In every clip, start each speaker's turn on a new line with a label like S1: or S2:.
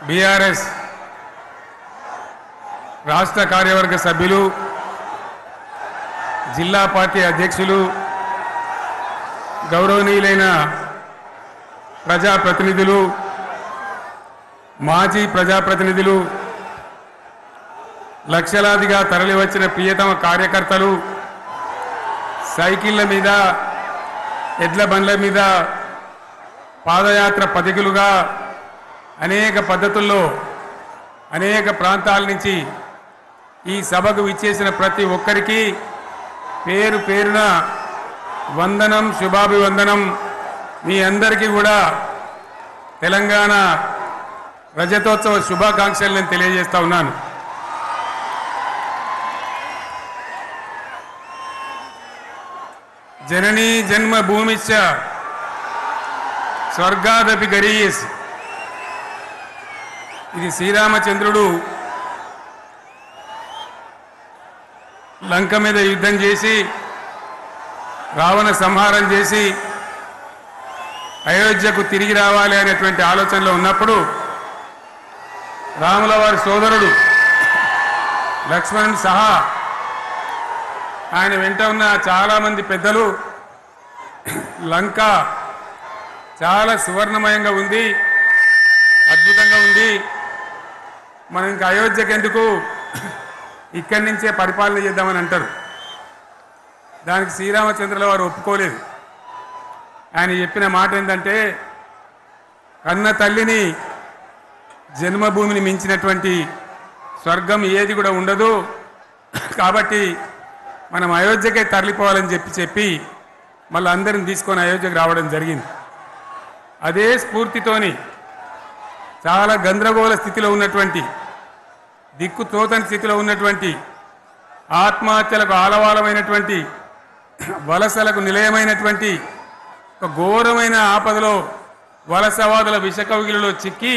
S1: BRS రాష్ట్ర కార్యవర్గ సభ్యులు, జిల్లా పార్టీ అధ్యక్షులు, గౌరవనీయులైన ప్రజాప్రతినిధులు, మాజీ ప్రజాప్రతినిధులు, లక్షలాదిగా తరలివచ్చిన ప్రియతమ కార్యకర్తలు, సైకిళ్ల మీద, ఎడ్ల బండ్ల మీద, పాదయాత్ర పథికులుగా అనేక పద్ధతుల్లో అనేక ప్రాంతాల నుంచి ఈ సభకు విచ్చేసిన ప్రతి ఒక్కరికి పేరు పేరున వందనం, శుభాభివందనం. మీ అందరికీ కూడా తెలంగాణ రజతోత్సవ శుభాకాంక్షలు నేను తెలియజేస్తా ఉన్నాను. జననీ జన్మభూమిశ్చ స్వర్గాదపి గరీయసి. ఇది శ్రీరామచంద్రుడు లంక మీద యుద్ధం చేసి రావణ సంహారం చేసి అయోధ్యకు తిరిగి రావాలి అనేటువంటి ఆలోచనలో ఉన్నప్పుడు రాముల వారి సోదరుడు లక్ష్మణుడు సహా ఆయన వెంట ఉన్న చాలామంది పెద్దలు లంక చాలా సువర్ణమయంగా ఉంది, అద్భుతంగా ఉంది, మనం ఇంకా అయోధ్యకు ఎందుకు, ఇక్కడి నుంచే పరిపాలన చేద్దామని అంటారు. దానికి శ్రీరామచంద్రుల వారు ఒప్పుకోలేదు. ఆయన చెప్పిన మాట ఏంటంటే, కన్న తల్లిని జన్మభూమిని మించినటువంటి స్వర్గం ఏది కూడా ఉండదు, కాబట్టి మనం అయోధ్యకే తరలిపోవాలని చెప్పి మళ్ళీ అందరిని తీసుకొని అయోధ్యకు రావడం జరిగింది. అదే స్ఫూర్తితోని చాలా గందరగోళ స్థితిలో ఉన్నటువంటి, దిక్కు తోతని స్థితిలో ఉన్నటువంటి, ఆత్మహత్యలకు ఆలవాలమైనటువంటి, వలసలకు నిలయమైనటువంటి ఒక ఘోరమైన ఆపదలో వలసవాదుల విషకౌగిలిలో చిక్కి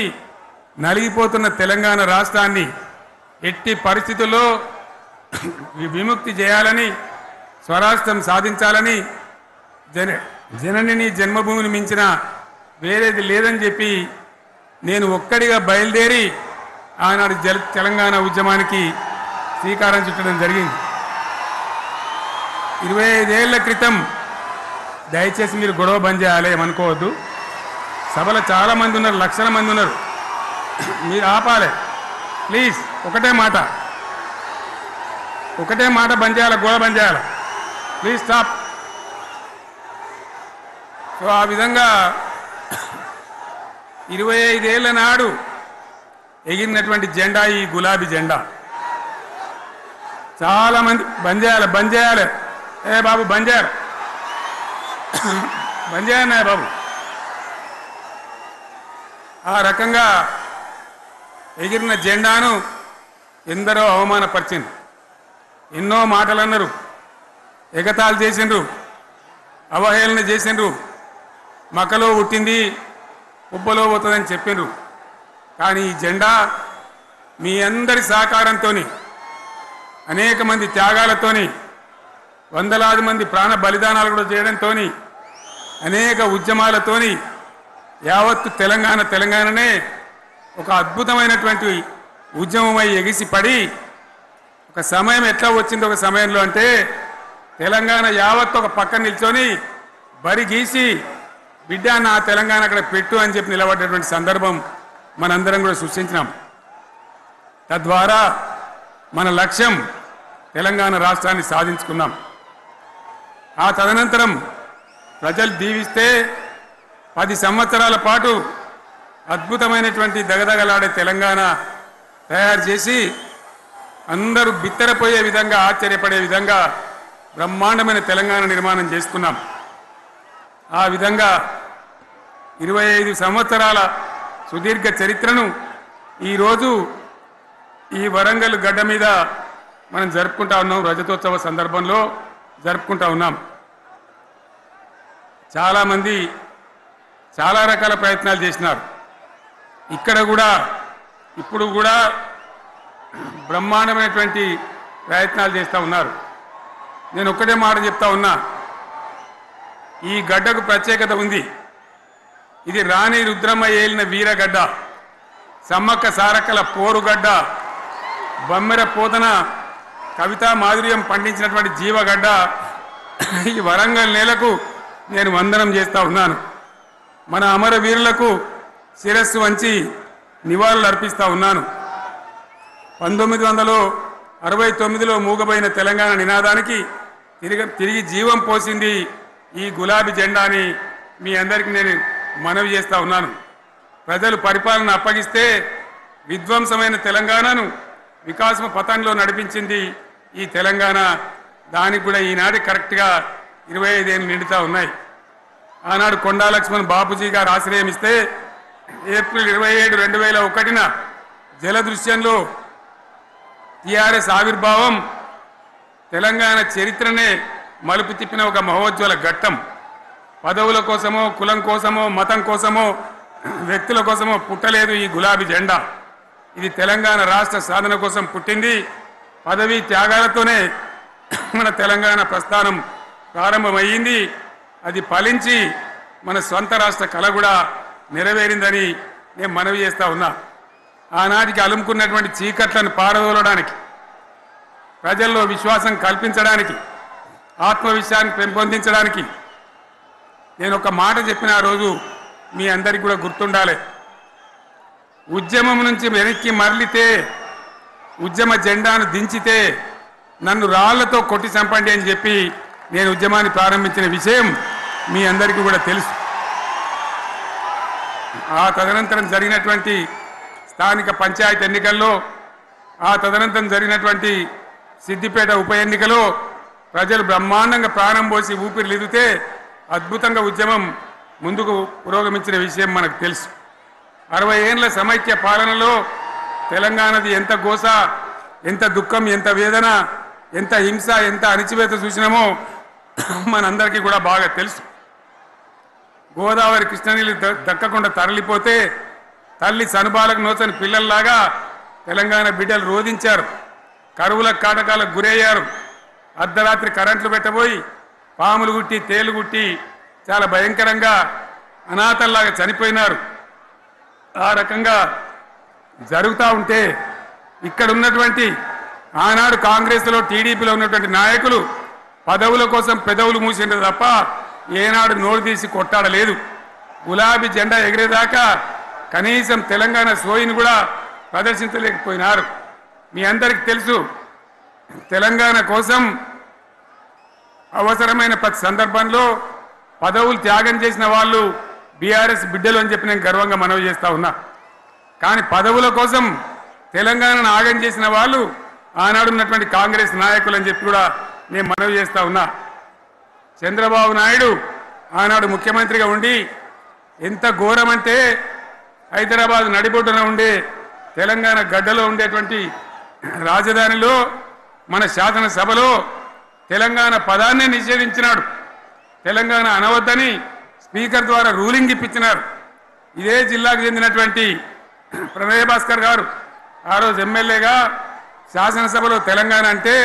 S1: నలిగిపోతున్న తెలంగాణ రాష్ట్రాన్ని ఎట్టి పరిస్థితుల్లో విముక్తి చేయాలని, స్వరాష్ట్రం సాధించాలని, జననిని జన్మభూమిని మించిన వేరేది లేదని చెప్పి నేను ఒక్కడిగా బయలుదేరి ఆనాడు తెలంగాణ ఉద్యమానికి శ్రీకారం చుట్టడం జరిగింది. 25 ఏళ్ల క్రితం, దయచేసి మీరు గొడవ బంద్ చేయాలి ఏమనుకోవద్దు, సభలో చాలామంది ఉన్నారు, లక్షల మంది ఉన్నారు, మీరు ఆపాలి ప్లీజ్. ఒకటే మాట బంద్ చేయాలి, గొడవ బంద్ చేయాలి, ప్లీజ్ స్టాప్. సో ఆ విధంగా 25 ఏళ్ల నాడు ఎగిరినటువంటి జెండా ఈ గులాబీ జెండా. చాలామంది బంద్ చేయాలి, ఏ బాబు బంద్ చేయాలి బాబు. ఆ రకంగా ఎగిరిన జెండాను ఎందరో అవమానపరిచింది, ఎన్నో మాటలు అన్నారు, ఎగతాళి చేసిండ్రు, అవహేళన చేసిండ్రు, మకలో పుట్టింది ఉబ్బలో పోతుందని చెప్పిండ్రు. కానీ ఈ జెండా మీ అందరి సహకారంతో, అనేక మంది త్యాగాలతోని, వందలాది మంది ప్రాణ బలిదానాలు కూడా చేయడంతో, అనేక ఉద్యమాలతోని యావత్తు తెలంగాణనే ఒక అద్భుతమైనటువంటి ఉద్యమమై ఎగిసిపడి, ఒక సమయం ఎట్లా వచ్చింది, ఒక సమయంలో అంటే తెలంగాణ యావత్తు ఒక పక్కన నిల్చొని బరి గీసి బిడ్డ నా తెలంగాణ అక్కడ పెట్టు అని చెప్పి నిలబడ్డటువంటి సందర్భం మనందరం కూడా సృష్టించినాం. తద్వారా మన లక్ష్యం తెలంగాణ రాష్ట్రాన్ని సాధించుకున్నాం. ఆ తదనంతరం ప్రజలు దీవిస్తే 10 సంవత్సరాల పాటు అద్భుతమైనటువంటి దగదగలాడే తెలంగాణ తయారు చేసి అందరూ బిత్తరపోయే విధంగా, ఆశ్చర్యపడే విధంగా బ్రహ్మాండమైన తెలంగాణ నిర్మాణం చేసుకున్నాం. ఆ విధంగా 25 సంవత్సరాల సుదీర్ఘ చరిత్రను ఈరోజు ఈ వరంగల్ గడ్డ మీద మనం జరుపుకుంటా ఉన్నాం, రజతోత్సవ సందర్భంలో జరుపుకుంటా ఉన్నాం. చాలామంది చాలా రకాల ప్రయత్నాలు చేసినారు. ఇక్కడ కూడా ఇప్పుడు కూడా బ్రహ్మాండమైనటువంటి ప్రయత్నాలు చేస్తూ ఉన్నారు. నేను ఒక్కటే మాట చెప్తా ఉన్నా, ఈ గడ్డకు ప్రత్యేకత ఉంది. ఇది రాణి రుద్రమ్మ ఏలిన వీరగడ్డ. సమ్మక్క సారక్కల పోరుగడ్డ, బమ్మెర పోతన కవితా మాధుర్యం పండించినటువంటి జీవగడ్డ ఈ వరంగల్ నేలకు నేను వందనం చేస్తా ఉన్నాను. మన అమరవీరులకు శిరస్సు వంచి నివాళులు అర్పిస్తా ఉన్నాను. 1969లో మూగబోయిన తెలంగాణ నినాదానికి తిరిగి జీవం పోసింది ఈ గులాబీ జెండా అని మీ అందరికీ నేను మనవి చేస్తా ఉన్నాను. ప్రజలు పరిపాలన అప్పగిస్తే విధ్వంసమైన తెలంగాణను వికాసం పథంలో నడిపించింది ఈ తెలంగాణ. దానికి కూడా ఈనాటి కరెక్ట్గా 25 ఏళ్ళు నిండుతా ఉన్నాయి. ఆనాడు కొండా లక్ష్మణ్ బాపూజీ గారు ఆశ్రయం ఇస్తే ఏప్రిల్ 27, 2001న జలదృశ్యంలో టీఆర్ఎస్ ఆవిర్భావం తెలంగాణ చరిత్రనే మలుపు తిప్పిన ఒక మహోజ్వల ఘట్టం. పదవుల కోసమో, కులం కోసమో, మతం కోసమో, వ్యక్తుల కోసమో పుట్టలేదు ఈ గులాబీ జెండా. ఇది తెలంగాణ రాష్ట్ర సాధన కోసం పుట్టింది. పదవీ త్యాగాలతోనే మన తెలంగాణ ప్రస్థానం ప్రారంభమయ్యింది. అది ఫలించి మన సొంత రాష్ట్ర కళ కూడా నెరవేరిందని నేను మనవి చేస్తా ఉన్నా. ఆనాటికి అలుముకున్నటువంటి చీకట్లను పారదోలడానికి, ప్రజల్లో విశ్వాసం కల్పించడానికి, ఆత్మవిశ్వాసాన్ని పెంపొందించడానికి నేను ఒక మాట చెప్పిన ఆ రోజు మీ అందరికీ కూడా గుర్తుండాలి. ఉద్యమం నుంచి వెనక్కి మరలితే, ఉద్యమ జెండాను దించితే నన్ను రాళ్లతో కొట్టి చంపండి అని చెప్పి నేను ఉద్యమాన్ని ప్రారంభించిన విషయం మీ అందరికీ కూడా తెలుసు. ఆ తదనంతరం జరిగినటువంటి స్థానిక పంచాయతీ ఎన్నికల్లో, ఆ తదనంతరం జరిగినటువంటి సిద్దిపేట ఉప ఎన్నికలో ప్రజలు బ్రహ్మాండంగా ప్రాణం పోసి ఊపిరిలిదితే అద్భుతంగా ఉద్యమం ముందుకు పురోగమించిన విషయం మనకు తెలుసు. 60 ఏళ్ల సమైక్య పాలనలో తెలంగాణది ఎంత గోస, ఎంత దుఃఖం, ఎంత వేదన, ఎంత హింస, ఎంత అణిచివేత చూసినామో మనందరికీ కూడా బాగా తెలుసు. గోదావరి కృష్ణనీళ్ళు దక్కకుండా తరలిపోతే తల్లి సనుబాలకు నోచని పిల్లల్లాగా తెలంగాణ బిడ్డలు రోధించారు. కరువుల కాటకాలకు గురయ్యారు. అర్ధరాత్రి కరెంట్లు పెట్టబోయి పాములు గుట్టి, తేలు గుట్టి చాలా భయంకరంగా అనాథల్లాగా చనిపోయినారు. ఆ రకంగా జరుగుతూ ఉంటే ఇక్కడ ఉన్నటువంటి ఆనాడు కాంగ్రెస్లో, టీడీపీలో ఉన్నటువంటి నాయకులు పదవుల కోసం పెదవులు మూసిండ్రు తప్ప ఏనాడు నోరు తీసి కొట్టాడలేదు. గులాబీ జెండా ఎగిరేదాకా కనీసం తెలంగాణ సోయిని కూడా ప్రదర్శించలేకపోయినారు. మీ అందరికీ తెలుసు, తెలంగాణ కోసం అవసరమైన ప్రతి సందర్భంలో పదవులు త్యాగం చేసిన వాళ్ళు బీఆర్ఎస్ బిడ్డలు అని చెప్పి నేను గర్వంగా మనవి చేస్తా ఉన్నా. కానీ పదవుల కోసం తెలంగాణను ఆగం చేసిన వాళ్ళు ఆనాడు ఉన్నటువంటి కాంగ్రెస్ నాయకులు అని చెప్పి కూడా నేను మనవి చేస్తా ఉన్నా. చంద్రబాబు నాయుడు ఆనాడు ముఖ్యమంత్రిగా ఉండి ఎంత ఘోరమంటే హైదరాబాద్ నడిబొడ్డున ఉండే తెలంగాణ గడ్డలో ఉండేటువంటి రాజధానిలో మన శాసనసభలో తెలంగాణ పదాన్ని నిషేధించినాడు. తెలంగాణ అనవద్దని స్పీకర్ ద్వారా రూలింగ్ ఇప్పించినారు. ఇదే జిల్లాకు చెందినటువంటి ప్రణయ్ భాస్కర్ గారు ఆ రోజు ఎమ్మెల్యేగా శాసనసభలో తెలంగాణ అంటే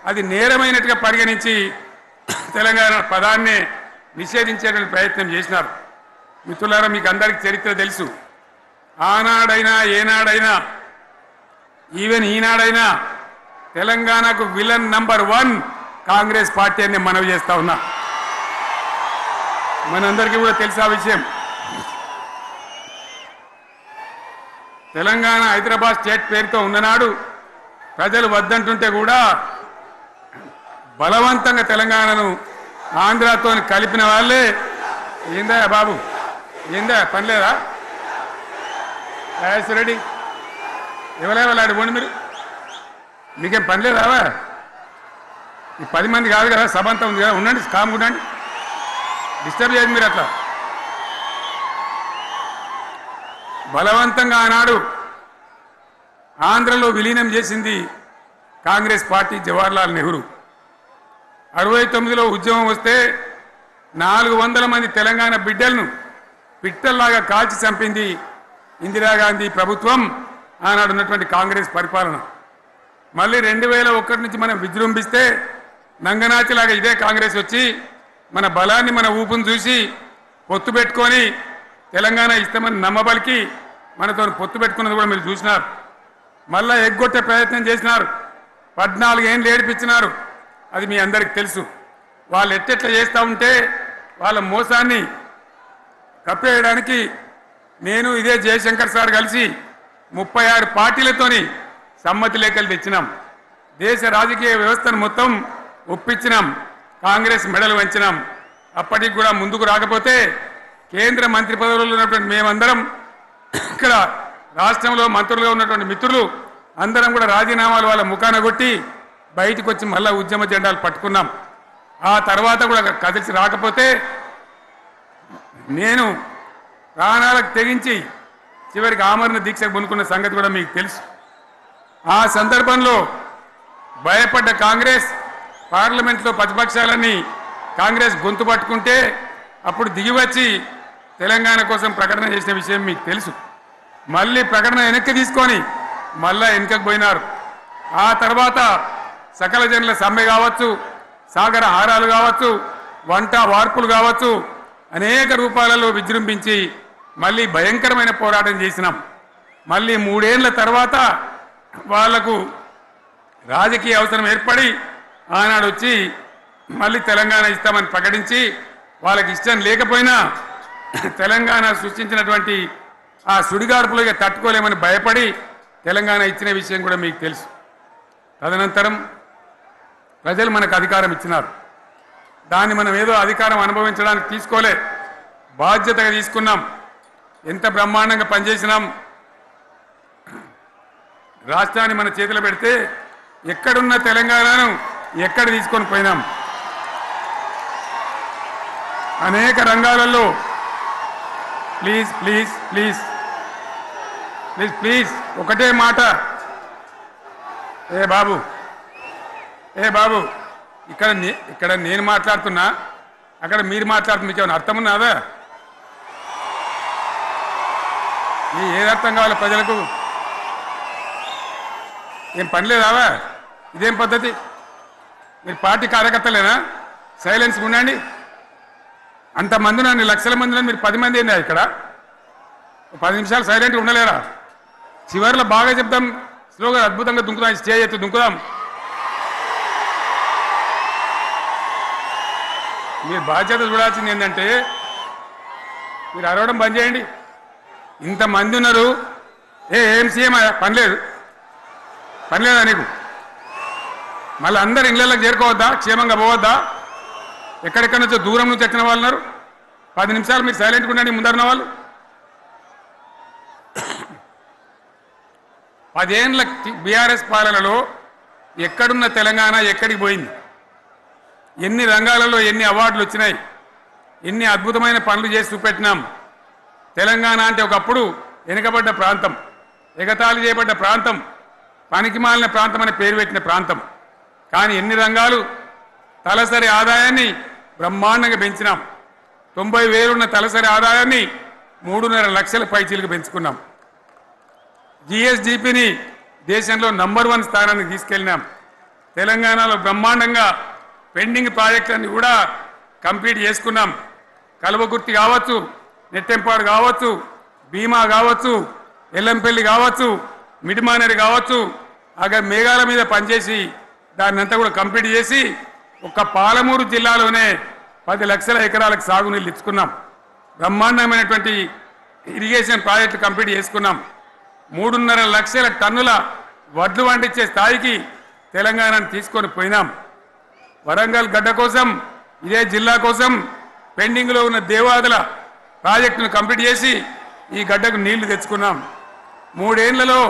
S1: అది నేరమైనట్టుగా పరిగణించి తెలంగాణ పదాన్ని నిషేధించేటువంటి ప్రయత్నం చేసినారు. మిత్రులారా, మీకు అందరికీ చరిత్ర తెలుసు. ఆనాడైనా ఏనాడైనా ఈవెన్ ఈనాడైనా తెలంగాణకు విలన్ నంబర్ 1 కాంగ్రెస్ పార్టీ అని మనవి చేస్తా ఉన్నా. మనందరికీ కూడా తెలుసు ఆ విషయం. తెలంగాణ హైదరాబాద్ స్టేట్ పేరుతో ఉన్ననాడు ప్రజలు వద్దంటుంటే కూడా బలవంతంగా తెలంగాణను ఆంధ్రాతో కలిపిన వాళ్ళే. ఏందా బాబు, ఏందా పనిలేదా? రెడ్డి ఎవరెవరు పోండి, మీరు మీకేం పనిలేదా? ఈ 10 మంది కాదు కదా, సభ అంతా ఉంది కదా, ఉండండి, కామ్ ఉండండి, డిస్టర్బ్ చేయదు మీరు. అట్లా బలవంతంగా ఆనాడు ఆంధ్రలో విలీనం చేసింది కాంగ్రెస్ పార్టీ, జవహర్లాల్ నెహ్రూ. 69లో ఉద్యమం వస్తే 400 మంది తెలంగాణ బిడ్డలను పిట్టల్లాగా కాల్చి చంపింది ఇందిరాగాంధీ ప్రభుత్వం, ఆనాడు ఉన్నటువంటి కాంగ్రెస్ పరిపాలన. మళ్ళీ 2001 నుంచి మనం విజృంభిస్తే నంగనాచిలాగా ఇదే కాంగ్రెస్ వచ్చి మన బలాన్ని, మన ఊపును చూసి పొత్తు పెట్టుకొని తెలంగాణ ఇస్తామని నమ్మబలికి మనతో పొత్తు పెట్టుకున్నది కూడా మీరు చూసినారు. మళ్ళా ఎగ్గొట్టే ప్రయత్నం చేసినారు. 14 ఏళ్ళు ఏడిపించినారు. అది మీ అందరికి తెలుసు. వాళ్ళు ఎట్టెట్లా చేస్తూ ఉంటే వాళ్ళ మోసాన్ని కప్పేయడానికి నేను ఇదే జయశంకర్ సార్ కలిసి 36 పార్టీలతోని సమ్మతి లేఖలు తెచ్చినాం. దేశ రాజకీయ వ్యవస్థను మొత్తం ఒప్పించినాం. కాంగ్రెస్ మెడలు వంచినాం. అప్పటికి కూడా ముందుకు రాకపోతే కేంద్ర మంత్రి పదవుల్లో ఉన్నటువంటి మేమందరం ఇక్కడ రాష్ట్రంలో మంత్రులుగా ఉన్నటువంటి మిత్రులు అందరం కూడా రాజీనామాలు వాళ్ళ ముఖాన కొట్టి బయటకు వచ్చి మళ్ళా ఉద్యమ జెండాలు పట్టుకున్నాం. ఆ తర్వాత కూడా కదిలిసి రాకపోతే నేను ప్రాణాలకు తెగించి చివరికి ఆమరణ దీక్షకు పొందుకున్న సంగతి కూడా మీకు తెలుసు. ఆ సందర్భంలో భయపడ్డ కాంగ్రెస్ పార్లమెంట్లో ప్రతిపక్షాలన్నీ కాంగ్రెస్ గొంతు పట్టుకుంటే అప్పుడు దిగివచ్చి తెలంగాణ కోసం ప్రకటన చేసిన విషయం మీకు తెలుసు. మళ్ళీ ప్రకటన వెనక్కి తీసుకొని మళ్ళా వెనుకకు పోయినారు. ఆ తర్వాత సకల జనుల సమ్మె కావచ్చు, సాగర హారాలు కావచ్చు, వంట వార్పులు కావచ్చు, అనేక రూపాలలో విజృంభించి మళ్ళీ భయంకరమైన పోరాటం చేసినాం. మళ్ళీ 3 ఏళ్ల తర్వాత వాళ్లకు రాజకీయ అవసరం ఏర్పడి ఆనాడు వచ్చి మళ్ళీ తెలంగాణ ఇస్తామని ప్రకటించి వాళ్ళకి ఇష్టం లేకపోయినా తెలంగాణ సృష్టించినటువంటి ఆ సుడిగార్పులుగా తట్టుకోలేమని భయపడి తెలంగాణ ఇచ్చిన విషయం కూడా మీకు తెలుసు. తదనంతరం ప్రజలు మనకు అధికారం ఇచ్చినారు. దాన్ని మనం ఏదో అధికారం అనుభవించడానికి తీసుకోలే, బాధ్యతగా తీసుకున్నాం. ఎంత బ్రహ్మాండంగా పనిచేసినాం. రాష్ట్రాన్ని మన చేతిలో పెడితే ఎక్కడున్న తెలంగాణను ఎక్కడ తీసుకొని పోయినాం. అనేక రంగాలలో please please please please please ఒకటే మాట. ఏ బాబు ఇక్కడ నేను మాట్లాడుతున్నా, అక్కడ మీరు మాట్లాడుతున్నా, మీకు ఏమైనా అర్థం ఉన్నదా? ఏది అర్థం కావాలి ప్రజలకు? ఏం పని లేదావా? ఇదేం పద్ధతి? మీరు పార్టీ కార్యకర్తలేనా? సైలెన్స్ ఉండండి. అంతమంది నన్ను లక్షల మందిలో మీరు 10 మంది ఏందా ఇక్కడ? 10 నిమిషాలు సైలెంట్గా ఉండలేరా? చివరిలో బాగా చెప్తాం, స్లోగా అద్భుతంగా దుంకుదాం, స్టేజ్ ఎత్తు దుంకుదాం. మీరు బాధ్యత చూడాల్సింది ఏంటంటే మీరు అరవడం బంద్ చేయండి. ఇంతమంది ఉన్నారు. ఏం సీఎం పనిలేదా నీకు? మళ్ళీ అందరు ఇళ్ళకి చేరుకోవద్దా? క్షేమంగా పోవద్దా? ఎక్కడెక్కడి నుంచో దూరం నుంచి వచ్చిన వాళ్ళు ఉన్నారు. 10 నిమిషాలు మీరు సైలెంట్గా ఉండండి. ముందరున్న వాళ్ళు 10 ఏళ్ళ బీఆర్ఎస్ పాలనలో ఎక్కడున్న తెలంగాణ ఎక్కడికి పోయింది? ఎన్ని రంగాలలో ఎన్ని అవార్డులు వచ్చినాయి? ఎన్ని అద్భుతమైన పనులు చేసి చూపెట్టినాం. తెలంగాణ అంటే ఒకప్పుడు వెనుకబడ్డ ప్రాంతం, ఎగతాళి చేయబడ్డ ప్రాంతం, పనికిమాలిన ప్రాంతం అని పేరు పెట్టిన ప్రాంతం. కానీ ఎన్ని రంగాలు, తలసరి ఆదాయాన్ని బ్రహ్మాండంగా పెంచినాం. 90,000 ఉన్న తలసరి ఆదాయాన్ని 3.5 లక్షల పైచీలకు పెంచుకున్నాం. జిఎస్డిపిని దేశంలో నంబర్ 1 స్థానానికి తీసుకెళ్ళినాం. తెలంగాణలో బ్రహ్మాండంగా పెండింగ్ ప్రాజెక్టులన్నీ కూడా కంప్లీట్ చేసుకున్నాం. కల్వకుర్తి కావచ్చు, నెట్టెంపాడు కావచ్చు, భీమా కావచ్చు, ఎల్లంపల్లి కావచ్చు, మిడిమానేరు కావచ్చు, అక్కడ మేఘాల మీద పనిచేసి దాన్ని అంతా కూడా కంప్లీట్ చేసి ఒక్క పాలమూరు జిల్లాలోనే 10 లక్షల ఎకరాలకు సాగునీళ్ళు ఇచ్చుకున్నాం. బ్రహ్మాండమైనటువంటి ఇరిగేషన్ ప్రాజెక్టు కంప్లీట్ చేసుకున్నాం. 3.5 లక్షల టన్నుల వడ్లు పండించే స్థాయికి తెలంగాణను తీసుకొని పోయినాం. వరంగల్ గడ్డ కోసం, ఇదే జిల్లా కోసం పెండింగ్లో ఉన్న దేవాదుల ప్రాజెక్టును కంప్లీట్ చేసి ఈ గడ్డకు నీళ్లు తెచ్చుకున్నాం. 3 ఏళ్లలో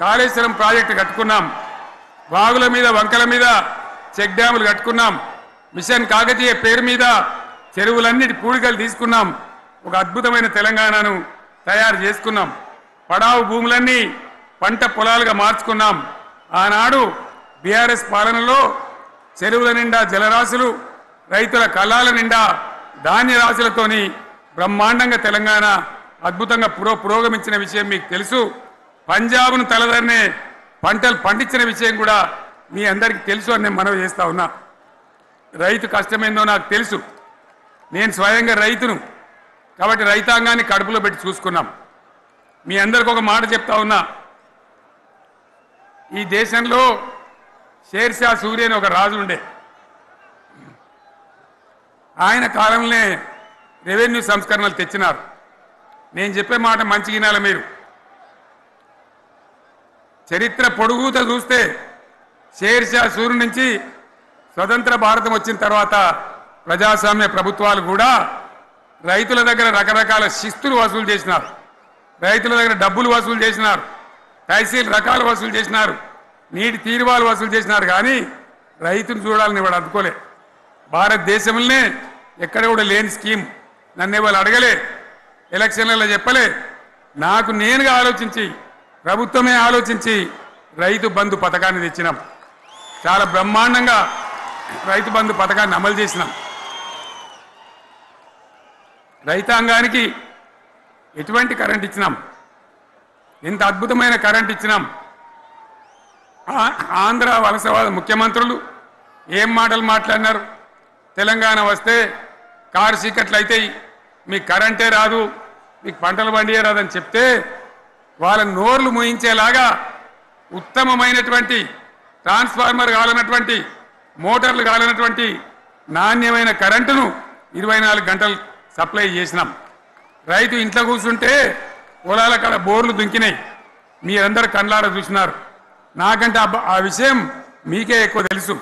S1: కాళేశ్వరం ప్రాజెక్టు కట్టుకున్నాం. వాగుల మీద, వంకల మీద చెక్ డ్యాములు కట్టుకున్నాం. మిషన్ కాకతీయ పేరు మీద చెరువులన్నిటి పూడికలు తీసుకున్నాం. ఒక అద్భుతమైన తెలంగాణను తయారు చేసుకున్నాం. పడావు భూములన్నీ పంట పొలాలుగా మార్చుకున్నాం. ఆనాడు బీఆర్ఎస్ పాలనలో చెరువుల నిండా జలరాశులు, రైతుల కళ్ళాల నిండా ధాన్య రాశులతోని బ్రహ్మాండంగా తెలంగాణ అద్భుతంగా పురోగమించిన విషయం మీకు తెలుసు. పంజాబ్ను తలదన్నే పంటలు పండించిన విషయం కూడా మీ అందరికీ తెలుసు అని నేను మనవి చేస్తా ఉన్నా. రైతు కష్టమేందో నాకు తెలుసు. నేను స్వయంగా రైతును కాబట్టి రైతాంగాన్ని కడుపులో పెట్టి చూసుకున్నాం. మీ అందరికి ఒక మాట చెప్తా ఉన్నా, ఈ దేశంలో షేర్షా సూరి అని ఒక రాజు ఉండే. ఆయన కాలంలోనే రెవెన్యూ సంస్కరణలు తెచ్చినారు. నేను చెప్పే మాట మంచి వినాలి మీరు. చరిత్ర పొడుగుతో చూస్తే షేర్షా సూరి నుంచి స్వతంత్ర భారతం వచ్చిన తర్వాత ప్రజాస్వామ్య ప్రభుత్వాలు కూడా రైతుల దగ్గర రకరకాల శిస్తులు వసూలు చేసినారు, రైతుల దగ్గర డబ్బులు వసూలు చేసినారు, తహసీల్ రకాలు వసూలు చేసినారు, నీటి తీరువాలు వసూలు చేసినారు. కానీ రైతును చూడాలని వాడు అందుకోలే. భారతదేశంలోనే ఎక్కడ కూడా లేని స్కీమ్. నన్ను వాళ్ళు అడగలే, ఎలక్షన్లలో చెప్పలే. నాకు నేనుగా ఆలోచించి, ప్రభుత్వమే ఆలోచించి రైతు బంధు పథకాన్ని తెచ్చినాం. చాలా బ్రహ్మాండంగా రైతు బంధు పథకాన్ని అమలు చేసినాం. రైతాంగానికి ఎటువంటి కరెంట్ ఇచ్చినాం, ఎంత అద్భుతమైన కరెంట్ ఇచ్చినాం. ఆంధ్ర వలసవాద ముఖ్యమంత్రులు ఏం మాటలు మాట్లాడినారు. తెలంగాణ వస్తే కారు చీకట్లు అవుతాయి, మీకు కరెంటే రాదు, మీకు పంటలు పండియే రాదని చెప్తే వాళ్ళ నోర్లు మూయించేలాగా ఉత్తమమైనటువంటి ట్రాన్స్ఫార్మర్ కావాలన్నటువంటి, మోటార్లు కావాలన్నటువంటి నాణ్యమైన కరెంటును 24 గంటలు సప్లై చేసినాం. రైతు ఇంట్లో కూర్చుంటే పొలాల కాడ బోర్లు దుంకినాయి, మీరందరూ కళ్ళారా చూసినారు. నాకంటే ఆ విషయం మీకే ఎక్కువ తెలుసు.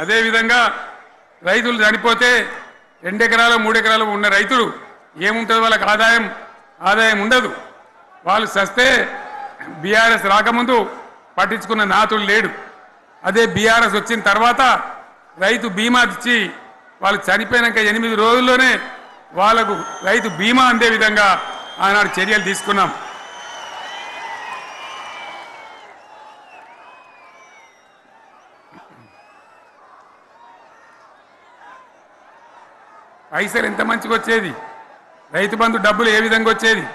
S1: అదేవిధంగా రైతులు చనిపోతే 2 ఎకరాలు 3 ఎకరాలు ఉన్న రైతులు ఏముంటుంది, వాళ్ళకి ఆదాయం ఉండదు. వాళ్ళు సస్తే బీఆర్ఎస్ రాకముందు పట్టించుకున్న నాతులు లేడు. అదే బీఆర్ఎస్ వచ్చిన తర్వాత రైతు బీమా ఇచ్చి వాళ్ళు చనిపోయినాక 8 రోజుల్లోనే వాళ్ళకు రైతు బీమా అందే విధంగా ఆనాడు చర్యలు తీసుకున్నాం. పైసలు ఎంత మంచిగా వచ్చేది, రైతు బంధు డబ్బులు ఏ విధంగా వచ్చేది.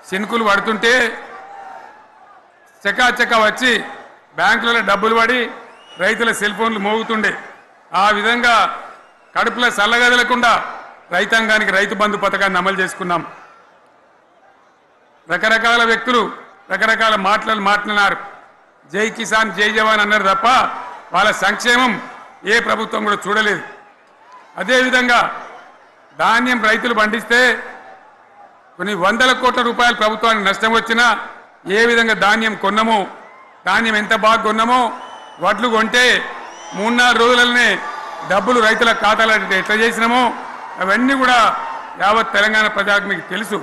S1: శనుకులు పడుతుంటే చకాచకా వచ్చి బ్యాంకులలో డబ్బులు పడి రైతుల సెల్ ఫోన్లు మోగుతుండే. ఆ విధంగా కడుపులో చల్లగదలకుండా రైతాంగానికి రైతు బంధు పథకాన్ని అమలు చేసుకున్నాం. రకరకాల వ్యక్తులు రకరకాల మాట్లాడినారు. జై కిసాన్ జై జవాన్ అన్నారు తప్ప వాళ్ళ సంక్షేమం ఏ ప్రభుత్వం కూడా చూడలేదు. అదేవిధంగా ధాన్యం రైతులు పండిస్తే కొన్ని 100 కోట్ల రూపాయలు ప్రభుత్వానికి నష్టం వచ్చినా ఏ విధంగా ధాన్యం కొన్నామో, ధాన్యం ఎంత బాగా కొన్నామో, వడ్లు కొంటే 3-4 రోజులనే డబ్బులు రైతుల ఖాతాలో ఎట్లా చేసినామో అవన్నీ కూడా యావత్ తెలంగాణ ప్రజలకు మీకు తెలుసు.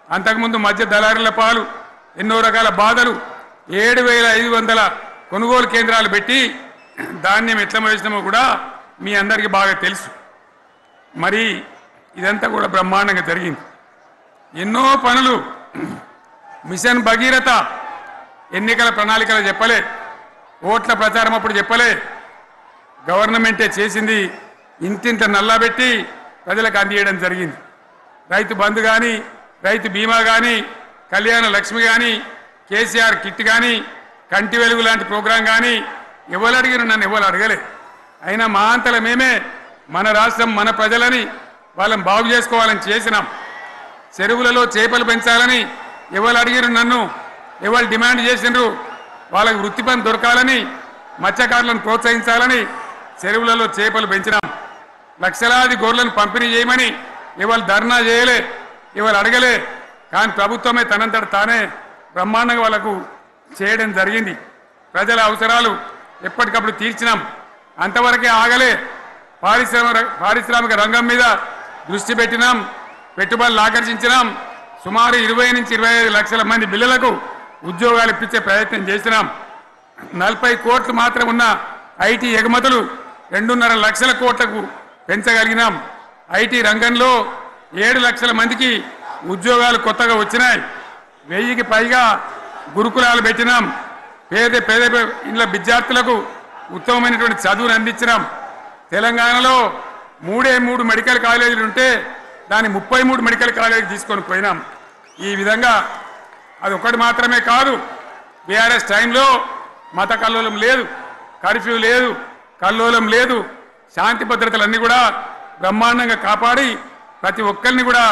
S1: అంతకుముందు మధ్య దళారుల పాలు ఎన్నో రకాల బాధలు, 7,500 కొనుగోలు కేంద్రాలు పెట్టి ధాన్యం ఎట్లా వేసినామో కూడా మీ అందరికీ బాగా తెలుసు. మరి ఇదంతా కూడా బ్రహ్మాండంగా జరిగింది. ఎన్నో పనులు, మిషన్ భగీరథ ఎన్నికల ప్రణాళికలు చెప్పలే, ఓట్ల ప్రచారం అప్పుడు చెప్పలే, గవర్నమెంటే చేసింది. ఇంతింత నల్లబెట్టి ప్రజలకు అందియడం జరిగింది. రైతు బంధు కానీ, రైతు బీమా కానీ, కళ్యాణ లక్ష్మి కానీ, కేసీఆర్ కిట్ కానీ, కంటి వెలుగు లాంటి ప్రోగ్రాం కానీ ఎవరు అడిగిన నన్ను ఎవరు అడగలే. అయినా మా అంతల మేమే మన రాష్ట్రం మన ప్రజలని వాళ్ళని బాగు చేసుకోవాలని చేసినాం. చెరువులలో చేపలు పెంచాలని ఎవరు అడిగిరు నన్ను, ఎవరు డిమాండ్ చేసినారు, వాళ్ళకి వృత్తి పని దొరకాలని, మత్స్యకారులను ప్రోత్సహించాలని చెరువులలో చేపలు పెంచినాం. లక్షలాది గొర్రెలను పంపిణీ చేయమని ఎవరు ధర్నా చేయలే, ఎవరు అడగలే. కానీ ప్రభుత్వమే తనంతట తానే బ్రహ్మాండంగా వాళ్ళకు చేయడం జరిగింది. ప్రజల అవసరాలు ఎప్పటికప్పుడు తీర్చినాం. అంతవరకే ఆగలే. పారిశ్రామిక రంగం మీద దృష్టి పెట్టినాం, పెట్టుబడులు ఆకర్షించినాం. సుమారు 20 నుంచి 25 లక్షల మంది పిల్లలకు ఉద్యోగాలు ఇప్పించే ప్రయత్నం చేసినాం. 40 కోట్లు మాత్రం ఉన్న ఐటీ ఎగుమతులు 2.5 లక్షల కోట్లకు పెంచగలిగినాం. ఐటీ రంగంలో 7 లక్షల మందికి ఉద్యోగాలు కొత్తగా వచ్చినాయి. 1000కి పైగా గురుకులాలు పెట్టినాం. పేద ఇండ్ల విద్యార్థులకు ఉత్తమమైనటువంటి చదువును అందించినాం. తెలంగాణలో 3 మెడికల్ కాలేజీలు ఉంటే దాన్ని 33 మెడికల్ కాలేజీలు తీసుకొని పోయినాం. ఈ విధంగా అది ఒకటి మాత్రమే కాదు, బీఆర్ఎస్ టైంలో మత కల్లోలం లేదు, కర్ఫ్యూ లేదు, కల్లోలం లేదు. శాంతి భద్రతలన్నీ కూడా బ్రహ్మాండంగా కాపాడి ప్రతి ఒక్కరిని కూడా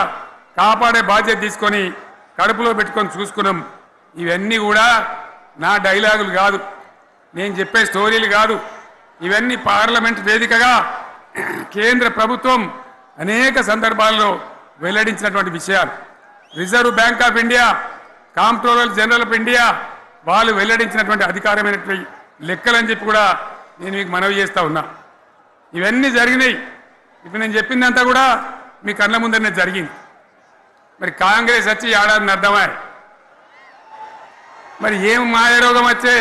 S1: కాపాడే బాధ్యత తీసుకొని కడుపులో పెట్టుకొని చూసుకున్నాం. ఇవన్నీ కూడా నా డైలాగులు కాదు, నేను చెప్పే స్టోరీలు కాదు. ఇవన్నీ పార్లమెంట్ వేదికగా కేంద్ర ప్రభుత్వం అనేక సందర్భాల్లో వెల్లడించినటువంటి విషయాలు. Reserve bank of India, comptroller general of India వాళ్ళు వెల్లడించినటువంటి అధికారమైనటువంటి లెక్కలని చెప్పి కూడా నేను మీకు మనవి చేస్తా ఉన్నా. ఇవన్నీ జరిగినాయి. ఇప్పుడు నేను చెప్పిందంతా కూడా మీ కళ్ళ ముందరనే జరిగింది. మరి కాంగ్రెస్ వచ్చి ఏడాది అర్థమా? మరి ఏం మాయరోగం వచ్చే,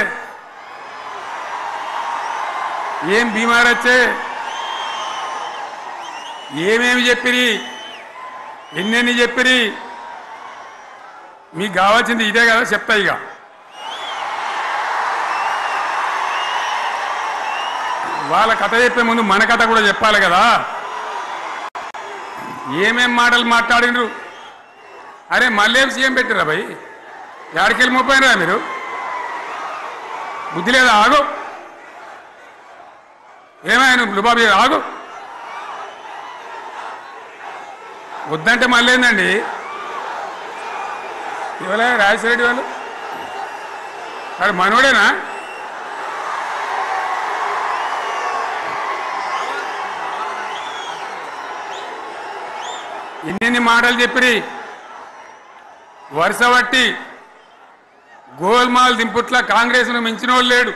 S1: ఏం బీమారు వచ్చే, ఏమేమి చెప్పిరి, ఎన్నెన్ని చెప్పిరి? మీకు కావాల్సింది ఇదే కదా, చెప్తా. ఇక వాళ్ళ కథ చెప్పే ముందు మన కథ కూడా చెప్పాలి కదా. ఏమేం మాటలు మాట్లాడినరు? అరే మళ్ళీ సీఎం పెట్టిరా భయ్, ఎక్కడికెళ్ళి మోపోయినరా మీరు? బుద్ధి లేదా? ఆగు. ఏమైనా లుబాబీ ఆగు. వద్దంటే మళ్ళీ ఏందండి? ఇవాళ రాజశేఖర వాళ్ళు వాడు మనోడేనా? ఎన్నెన్ని మాటలు చెప్పిరి. వరుస బట్టి గోల్మాల్ దింపుట్ల కాంగ్రెస్ను మించిన వాళ్ళు లేడు,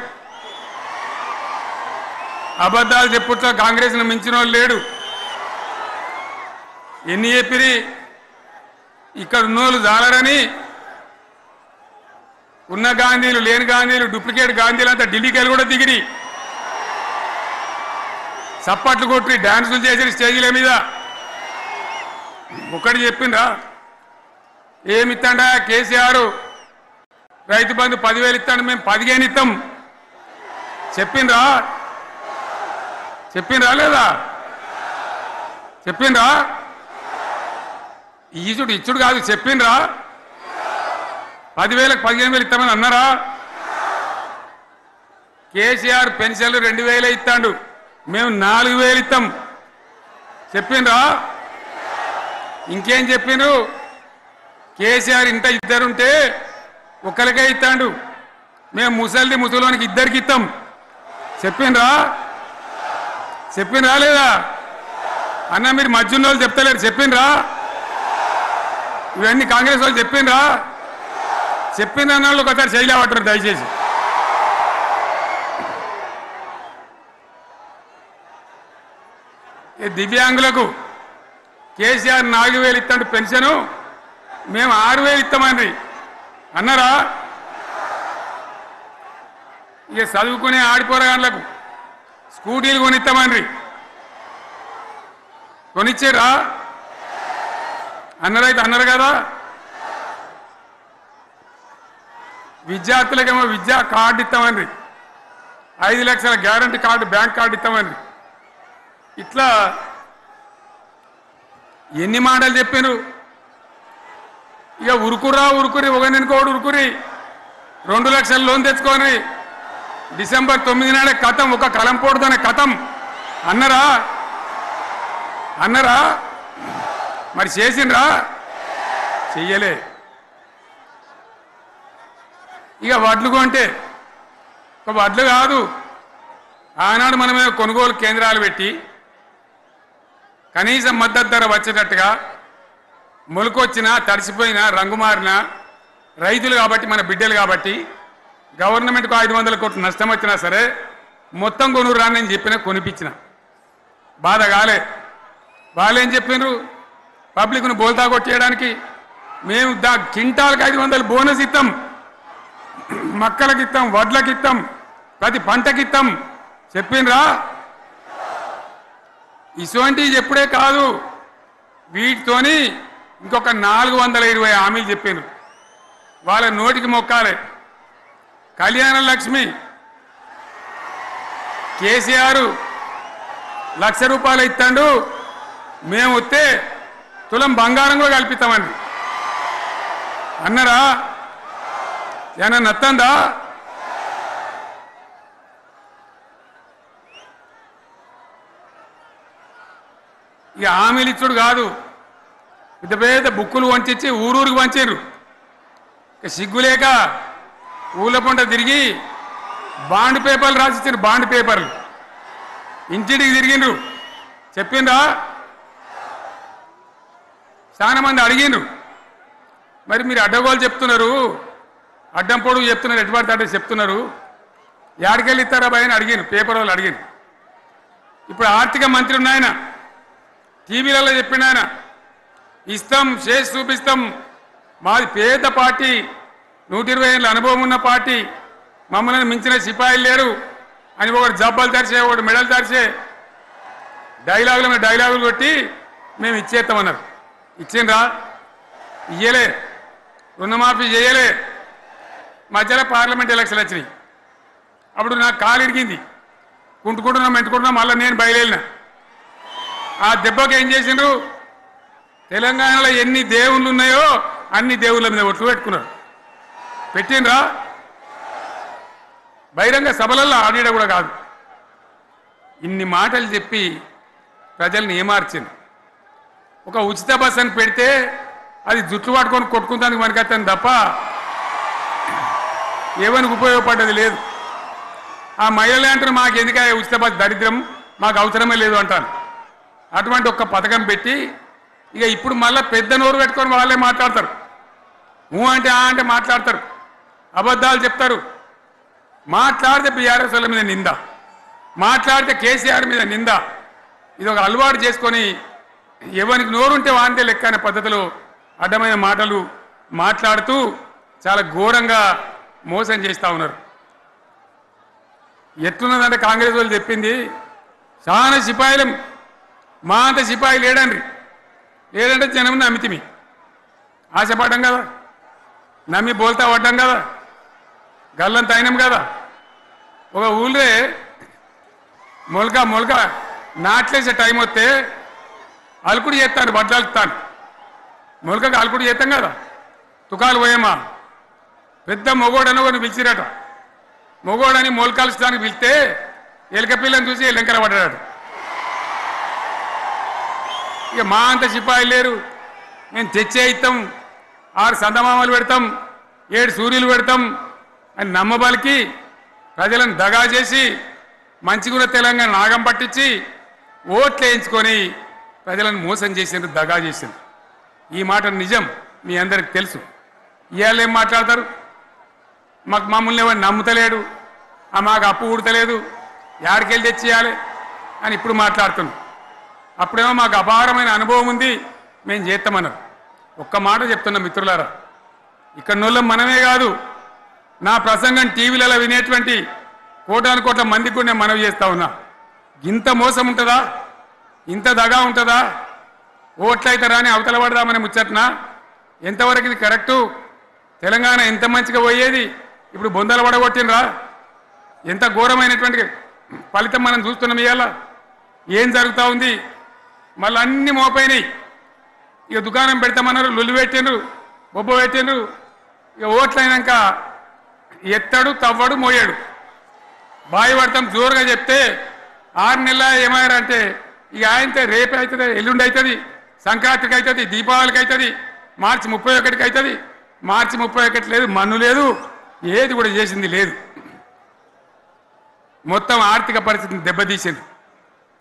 S1: అబద్ధాలు చెప్పుట్ల కాంగ్రెస్ను మించిన వాళ్ళు లేడు. ఎన్ని చెప్పిరి? ఇక్కడ ఉన్నోళ్ళు జాలరని ఉన్న గాంధీలు లేని గాంధీలు డూప్లికేట్ గాంధీలు అంతా ఢిల్లీకి వెళ్ళి కూడా దిగిరి, చప్పట్లు కొట్టి డాన్సులు చేసి స్టేజీల మీద. ఒకటి చెప్పిండ్రా? ఏమిత్తాడా కేసీఆర్? రైతు బంధు 10,000 ఇస్తాడు, మేము 15 ఇస్తాం చెప్పిండ్రా? చెప్పిండ్రా లేదా? చెప్పిండ్రా? ఇచ్చుడు కాదు, చెప్పిండ్రా? 10,000కు 15,000 ఇస్తామని అన్నారా? కేసీఆర్ పెన్షన్లు 2,000 ఇస్తాడు, మేము 4,000 ఇస్తాం చెప్పిండ్రా? ఇంకేం చెప్పిండ్రు? కేసీఆర్ ఇంట ఇద్దరుంటే ఒక్కరికే ఇస్తాడు, మేము ముసలోనికి 2కి ఇస్తాం చెప్పిండ్రా? చెప్పిండ్రా లేదా? అన్న మీరు మధ్యన్న వాళ్ళు చెప్తలేరు, చెప్పిండ్రా? ఇవన్నీ కాంగ్రెస్ వాళ్ళు చెప్పిండ్రా? చెప్పిండ్ర అన్న వాళ్ళు ఒకసారి శైలి పట్టరు దయచేసి. దివ్యాంగులకు కేసీఆర్ 4,000 ఇస్తాడు పెన్షను, మేము 6,000 ఇస్తామండి అన్నారా? ఇక చదువుకునే ఆడిపోరగాళ్ళకు స్కూటీలు కొనిస్తామండి, కొనిచ్చారా? అన్నారైతే అన్నారు కదా. విద్యార్థులకేమో విద్యా కార్డు ఇస్తామండి, 5 లక్షల గ్యారంటీ కార్డు, బ్యాంక్ కార్డు ఇస్తామండి. ఇట్లా ఎన్ని మాటలు చెప్పారు? ఇక ఉరుకురి ఒకరినికోడు ఉరుకురి 2 లక్షల లోన్ తెచ్చుకొని డిసెంబర్ 9 నాడే కథం, ఒక కలంపోటుతోనే కథం అన్నరా? అన్నరా? మరి చేసిండ్రా? చెయ్యలే. ఇక వడ్లు కొంటే ఒక వడ్లు కాదు, ఆనాడు మనమే కొనుగోలు కేంద్రాలు పెట్టి కనీసం మద్దతు ధర వచ్చేటట్టుగా మొలకొచ్చినా తడిసిపోయినా రంగు మారినా రైతులు కాబట్టి మన బిడ్డలు కాబట్టి గవర్నమెంట్కు 500 కోట్ల నష్టం వచ్చినా సరే మొత్తం కొనురా అని చెప్పిన కొనిపించిన బాధ కాలే. వాళ్ళేం చెప్పిండ్రు? పబ్లిక్ను బోల్తా కొట్టేయడానికి మేము క్వింటాల్కి 500 బోనస్ ఇస్తాం, మక్కలకి ఇస్తాం, వడ్లకి ఇస్తాం, ప్రతి పంటకి ఇస్తాం చెప్పిండ్రా? ఇటువంటివి చెప్పుడే కాదు, వీటితోని ఇంకొక 420 హామీలు చెప్పిండ్రు. వాళ్ళ నోటికి మొక్కాలి. కళ్యాణ లక్ష్మి కేసీఆర్ 1,00,000 రూపాయలు ఇస్తాడు, మేము వస్తే తులం బంగారం కూడా కల్పిస్తామండి అన్నారా? ఏమన్నా నత్తందా? ఇక హామీలు ఇచ్చుడు కాదు, పెద్ద పెద్ద బుక్కులు వంచి ఊరూరికి పంచారు. సిగ్గులేక ఊళ్ళ పొంట తిరిగి బాండ్ పేపర్లు రాసిచ్చిన బాండ్ పేపర్లు ఇంటింటికి తిరిగిండ్రు చెప్పిండ్రా చాలా మంది అడిగిండ్రు మరి మీరు అడ్డగోలు చెప్తున్నారు అడ్డం పొడుగు చెప్తున్నారు ఎటువంటి అంటే చెప్తున్నారు యాడికెళ్ళి ఇస్తారా భయ అని అడిగాను పేపర్ వాళ్ళు అడిగాను ఇప్పుడు ఆర్థిక మంత్రి ఉన్నాయన టీవీలలో చెప్పిండు ఆయన ఇస్తాం చేసి చూపిస్తాం మాది పేద పార్టీ 120 ఏళ్ళ అనుభవం ఉన్న పార్టీ మమ్మల్ని మించిన సిపాయిలు లేరు అని ఒకటి జబ్బలు తెరిచే ఒకటి మెడలు తెరిచే డైలాగులు కొట్టి మేము ఇచ్చేస్తామన్నారు ఇచ్చిండ్రా ఇయ్యలే రుణమాఫీ చేయలే మధ్యలో పార్లమెంట్ ఎలక్షన్ వచ్చినాయి అప్పుడు నాకు కాలు ఇరిగింది మెంటుకుంటున్నాం మళ్ళీ నేను బయలుదేరిన ఆ దెబ్బకి ఏం చేసిండ్రు తెలంగాణలో ఎన్ని దేవుళ్ళు ఉన్నాయో అన్ని దేవుళ్ళ మీద ఒట్లు పెట్టుకున్నారు పెట్టిండ్రా బహిరంగ సభలలో ఆడిడ కూడా కాదు ఇన్ని మాటలు చెప్పి ప్రజల్ని ఏమార్చింది ఒక ఉచిత బస్ అని పెడితే అది జుట్లు పట్టుకొని కొట్టుకుంటానికి మనకత్తాను తప్ప ఏమనికి ఉపయోగపడ్డది లేదు ఆ మహిళలే అంటారు మాకు ఎందుక ఉచిత బస్ దరిద్రం మాకు అవసరమే లేదు అంటారు అటువంటి ఒక్క పథకం పెట్టి ఇక ఇప్పుడు మళ్ళీ పెద్ద నోరు పెట్టుకొని వాళ్ళే మాట్లాడతారు అంటే అంటే మాట్లాడతారు అబద్ధాలు చెప్తారు మాట్లాడితే బీఆర్ఎస్ వాళ్ళ మీద నింద మాట్లాడితే కేసీఆర్ మీద నింద ఇది ఒక అలవాటు చేసుకొని ఎవరికి నోరుంటే వాంతే లెక్క అనే పద్ధతిలో అడ్డమైన మాటలు మాట్లాడుతూ చాలా ఘోరంగా మోసం చేస్తూ ఉన్నారు ఎట్లున్నదంటే కాంగ్రెస్ వాళ్ళు చెప్పింది చాలా సిపాయిలం మా అంత సిపాయి లేడంటే జనం నమ్మితిమి ఆశపడ్డాం కదా నమ్మి బోల్తా పడ్డాం కదా గల్లంత అయినాం కదా ఒక ఊళ్ళే మొలక నాట్లేసే టైం వస్తే అలుకుడు చేస్తాను బడ్డలుతాను మొలకకు అలుకుడు చేస్తాం కదా తుకాలు పోయేమా పెద్ద మొగోడని ఒకరిని పిలిచిరట మొగోడని మొలకలుస్తానికి పిలిస్తే ఎలక పిల్లని చూసి ఎలంకర పడ్డాడు ఇక మా అంత సిపాయి లేరు మేము తెచ్చే ఇస్తాం 6 సందమామలు పెడతాం 7 సూర్యులు పెడతాం అని నమ్మబలికి ప్రజలను దగా చేసి మంచిగున్న తెలంగాణ నాగం పట్టించి ఓట్లు వేయించుకొని ప్రజలను మోసం చేసిండ్రు దగా చేసిండ్రు ఈ మాట నిజం మీ అందరికి తెలుసు ఇవాళ ఏం మాట్లాడతారు మమ్మల్ని ఎవరు నమ్ముతలేడు మాకు అప్పు ఉడతలేదు యాడికెళ్ళి తెచ్చియాలి అని ఇప్పుడు మాట్లాడుతున్నాం అప్పుడేమో మాకు అపారమైన అనుభవం ఉంది మేము చేస్తామన్నారు ఒక్క మాట చెప్తున్నా మిత్రులారా ఇక్కడ నోళ్ళం మనమే కాదు నా ప్రసంగం టీవీలలో వినేటువంటి కోటాను మందికి కూడా నేను మనవి చేస్తా ఉన్నా ఇంత మోసం ఉంటుందా ఇంత దగా ఉంటుందా ఓట్లయితే రాని అవతల పడదామని ముచ్చట్నా ఎంతవరకు ఇది కరెక్టు తెలంగాణ ఎంత మంచిగా పోయేది ఇప్పుడు బొందలు పడగొట్టినరా ఎంత ఘోరమైనటువంటి ఫలితం మనం చూస్తున్నాం ఇవాళ ఏం జరుగుతూ ఉంది మళ్ళీ అన్ని మోపైనాయి ఇక దుకాణం పెడతామన్నారు లొల్లి పెట్టిండ్రు బొబ్బ పెట్టిండ్రు ఇక ఓట్లయినాక ఎత్తడు తవ్వడు మోయాడు బాయి పడతాం జోరుగా చెప్తే 6 నెలల ఏమయ్యారంటే ఇక ఆయనతో రేపు అవుతుంది ఎల్లుండి అవుతుంది సంక్రాంతికి అవుతుంది దీపావళికి అవుతుంది మార్చి 31కి అవుతుంది మార్చి 31 లేదు మన్ను లేదు ఏది కూడా చేసింది లేదు మొత్తం ఆర్థిక పరిస్థితిని దెబ్బతీసింది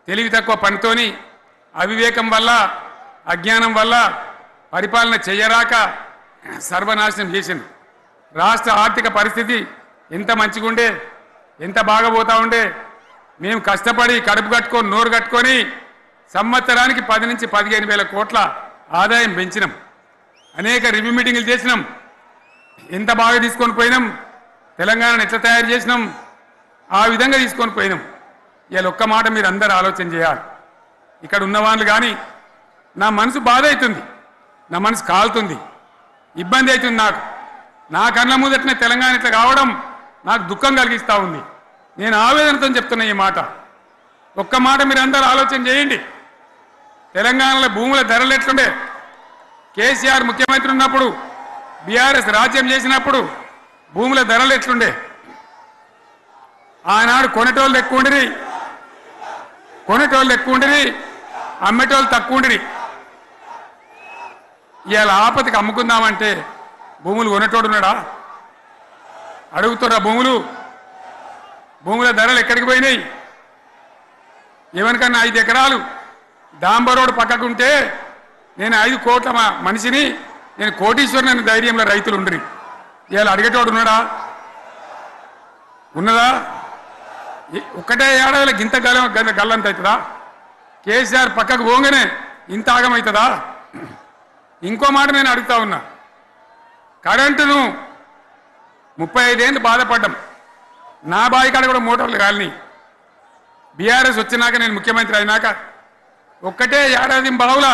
S1: తెలివి తక్కువ పనితోని అవివేకం వల్ల అజ్ఞానం వల్ల పరిపాలన చేయరాక సర్వనాశనం చేసింది రాష్ట్ర ఆర్థిక పరిస్థితి ఎంత మంచిగా ఉండే ఎంత బాగా పోతా ఉండే మేము కష్టపడి కడుపు కట్టుకొని నోరు కట్టుకొని సంవత్సరానికి 10 నుంచి 15 వేల కోట్ల ఆదాయం పెంచినాం అనేక రివ్యూ మీటింగులు చేసినాం ఎంత బాగా తీసుకొని పోయినాం తెలంగాణను ఎట్లా తయారు చేసినాం ఆ విధంగా తీసుకొని పోయినాం ఇవాళ ఒక్క మాట మీరు అందరూ ఆలోచన చేయాలి ఇక్కడ ఉన్నవాళ్ళు కానీ నా మనసు బాధ అవుతుంది నా మనసు కాలుతుంది ఇబ్బంది అవుతుంది నా కళ్ళ ముందటనే తెలంగాణ ఇట్లా కావడం నాకు దుఃఖం కలిగిస్తూ ఉంది నేను ఆవేదనతో చెప్తున్నా ఈ మాట ఒక్క మాట మీరు అందరూ ఆలోచన చేయండి తెలంగాణలో భూముల ధరలు ఎట్లుండే కేసీఆర్ ముఖ్యమంత్రి ఉన్నప్పుడు బీఆర్ఎస్ రాజ్యం చేసినప్పుడు భూముల ధరలు ఎట్లుండే ఆనాడు కొనేటోళ్ళు ఎక్కువ ఉండిరి అమ్మేటోళ్ళు తక్కువ ఉండిరి ఇవాళ ఆపదకి అమ్ముకుందామంటే భూములు కొనేటోడు ఉన్నాడా? అడుగుతున్నా భూముల ధరలు ఎక్కడికి పోయినాయి? ఎవరికన్నా 5 ఎకరాలు డాంబర్ రోడ్ పక్కకుంటే నేను 5 కోట్ల మనిషిని, నేను కోటీశ్వరుని ధైర్యంలో రైతులు ఉండరు. ఇవాళ అడిగేటోడు ఉన్నాడా? ఉన్నదా? ఒక్కటే ఏడాదిలో గింత గల్లంత అవుతుందా? కేసీఆర్ పక్కకు పోగానే ఇంత ఆగమవుతుందా? ఇంకో మాట నేను అడుగుతా ఉన్నా, కరెంటును 35 ఏళ్ళు బాధపడ్డాం. నా బావి కాడ కూడా మోటార్లు కాలిని. బీఆర్ఎస్ వచ్చినాక నేను ముఖ్యమంత్రి అయినాక ఒక్కటే ఏడాది బావుల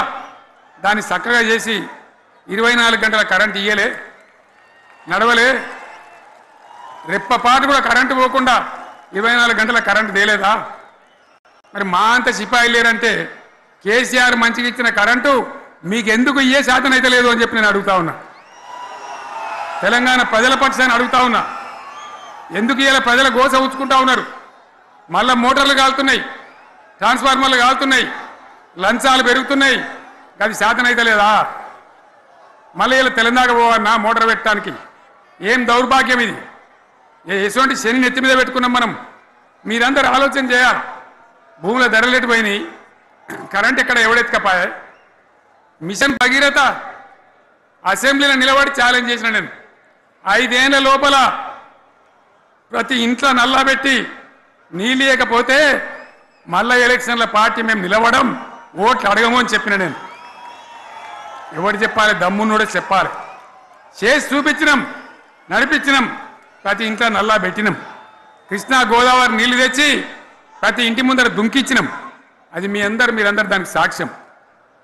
S1: దాన్ని చక్కగా చేసి 24 గంటల కరెంటు ఇయ్యలే, నడవలే. రెప్పపాటు కూడా కరెంటు పోకుండా 24 గంటల కరెంటు తేలేదా? మరి మా అంత సిపాయి లేరంటే కేసీఆర్ మంచిగా ఇచ్చిన కరెంటు మీకెందుకు ఇయ్యే శాతం అయితే లేదు అని చెప్పి నేను అడుగుతా ఉన్నా. తెలంగాణ ప్రజల పక్షాన్ని అడుగుతా ఉన్నా. ఎందుకు ఇలా ప్రజల గోస ఉంచుకుంటా ఉన్నారు? మళ్ళా మోటార్లు కాలుతున్నాయి, ట్రాన్స్ఫార్మర్లు కాలుతున్నాయి, లంచాలు పెరుగుతున్నాయి. అది శాతం అయితే లేదా? మళ్ళీ ఇలా తెలంగాణ పోవన్నా మోటార్ పెట్టడానికి? ఏం దౌర్భాగ్యం ఇది! ఎటువంటి శని నెత్తి మీద పెట్టుకున్నాం మనం. మీరందరూ ఆలోచన చేయాలి. భూముల ధరలు ఎటుపోయినాయి, కరెంట్ ఎక్కడ ఎవడెత్తుకపోయా? మిషన్ భగీరథ అసెంబ్లీలో నిలబడి ఛాలెంజ్ చేసిన నేను. 5 ఏళ్ల లోపల ప్రతి ఇంట్లో నల్లా పెట్టి నీళ్ళు లేకపోతే మళ్ళా ఎలక్షన్ల పార్టీ మేము నిలవడం, ఓట్లు అడగము అని చెప్పిన నేను. ఎవరు చెప్పాలి? దమ్మున్నోడే చెప్పాలి. చేసి చూపించినాం, నడిపించినాం. ప్రతి ఇంట్లో నల్లా పెట్టినాం. కృష్ణా గోదావరి నీళ్లు తెచ్చి ప్రతి ఇంటి ముందర దుంకిచ్చినాం. అది మీరందరూ దానికి సాక్ష్యం.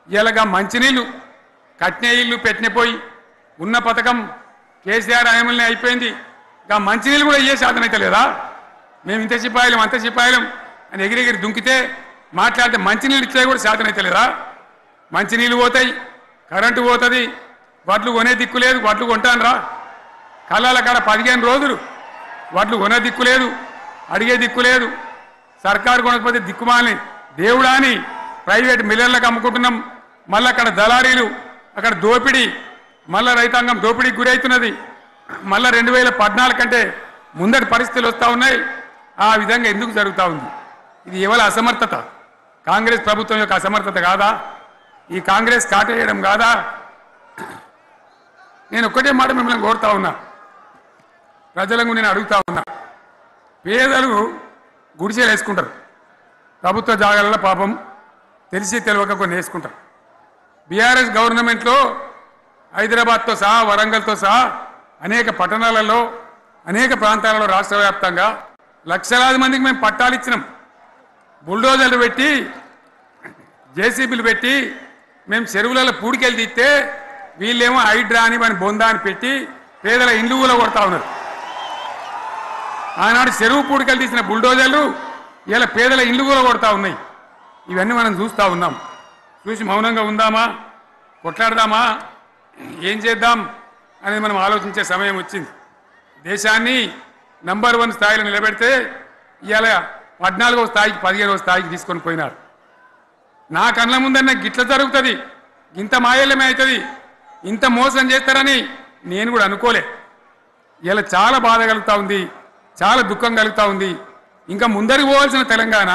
S1: ఇలాగా మంచినీళ్ళు కట్నే ఇల్లు పెట్టినపోయి ఉన్న పథకం కేసీఆర్ హయాంలోనే అయిపోయింది. ఇంకా మంచినీళ్ళు కూడా ఇయ్యే శాతం అయితే లేదా? మేము ఇంత సిపాయిలం అంత సిపాయిలం అని ఎగిరెగిరి దుంకితే మాట్లాడితే మంచినీళ్ళు ఇచ్చే కూడా శాతం అయితే లేదా? మంచినీళ్ళు పోతాయి, కరెంటు పోతుంది, వడ్లు కొనే దిక్కు లేదు. వడ్లు కొంటాను రా, కళ్ళాల కాడ 15 రోజులు వడ్లు కొనే దిక్కు లేదు, అడిగే దిక్కు లేదు. సర్కారు కొనకపోతే దిక్కుమాలని దేవుడా అని ప్రైవేట్ మిల్లర్లకు అమ్ముకుంటున్నాం. మళ్ళీ అక్కడ దళారీలు, అక్కడ దోపిడీ, మళ్ళీ రైతాంగం దోపిడీకి గురవుతున్నది. మళ్ళీ 2014 కంటే ముందటి పరిస్థితులు వస్తూ ఉన్నాయి. ఆ విధంగా ఎందుకు జరుగుతూ ఉంది? ఇది ఎవరి అసమర్థత? కాంగ్రెస్ ప్రభుత్వం యొక్క అసమర్థత కాదా? ఈ కాంగ్రెస్ కాటేయడం కాదా? నేను ఒక్కటే మాట మిమ్మల్ని కోరుతా ఉన్నా, ప్రజలకు నేను అడుగుతా ఉన్నా. పేదలు గుడిసెలు వేసుకుంటారు, ప్రభుత్వ జాగాలలో పాపం తెలిసి తెలియక కొన్ని వేసుకుంటారు. బీఆర్ఎస్ గవర్నమెంట్లో హైదరాబాద్తో సహా, వరంగల్తో సహా అనేక పట్టణాలలో, అనేక ప్రాంతాలలో రాష్ట్ర వ్యాప్తంగా లక్షలాది మందికి మేము పట్టాలు ఇచ్చినాం. బుల్డోజర్లు పెట్టి, జేసీబీలు పెట్టి మేము చెరువులలో పూడికెళ్ళి తీస్తే వీళ్ళేమో హైడ్రా అని మన బొందా అని పెట్టి పేదల ఇండ్లు కూడా కొడతా ఉన్నారు. ఆనాడు చెరువు పూడికెళ్ళి తీసిన బుల్డోజర్లు ఇలా పేదల ఇండ్లు కూడా కొడతా ఉన్నాయి. ఇవన్నీ మనం చూస్తూ ఉన్నాం. చూసి మౌనంగా ఉందామా, కొట్లాడదామా, ఏం చేద్దాం అనేది మనం ఆలోచించే సమయం వచ్చింది. దేశాన్ని నంబర్ 1 స్థాయిలో నిలబెడితే ఇవాళ 14వ స్థాయికి 15వ స్థాయికి తీసుకొని పోయినారు. నా కళ్ళ ముందన్న గిట్ల జరుగుతుంది, ఇంత మాయల్యమే అవుతుంది, ఇంత మోసం చేస్తారని నేను కూడా అనుకోలే. ఇలా చాలా బాధ కలుగుతూ ఉంది, చాలా దుఃఖం కలుగుతూ ఉంది. ఇంకా ముందరికి పోవాల్సిన తెలంగాణ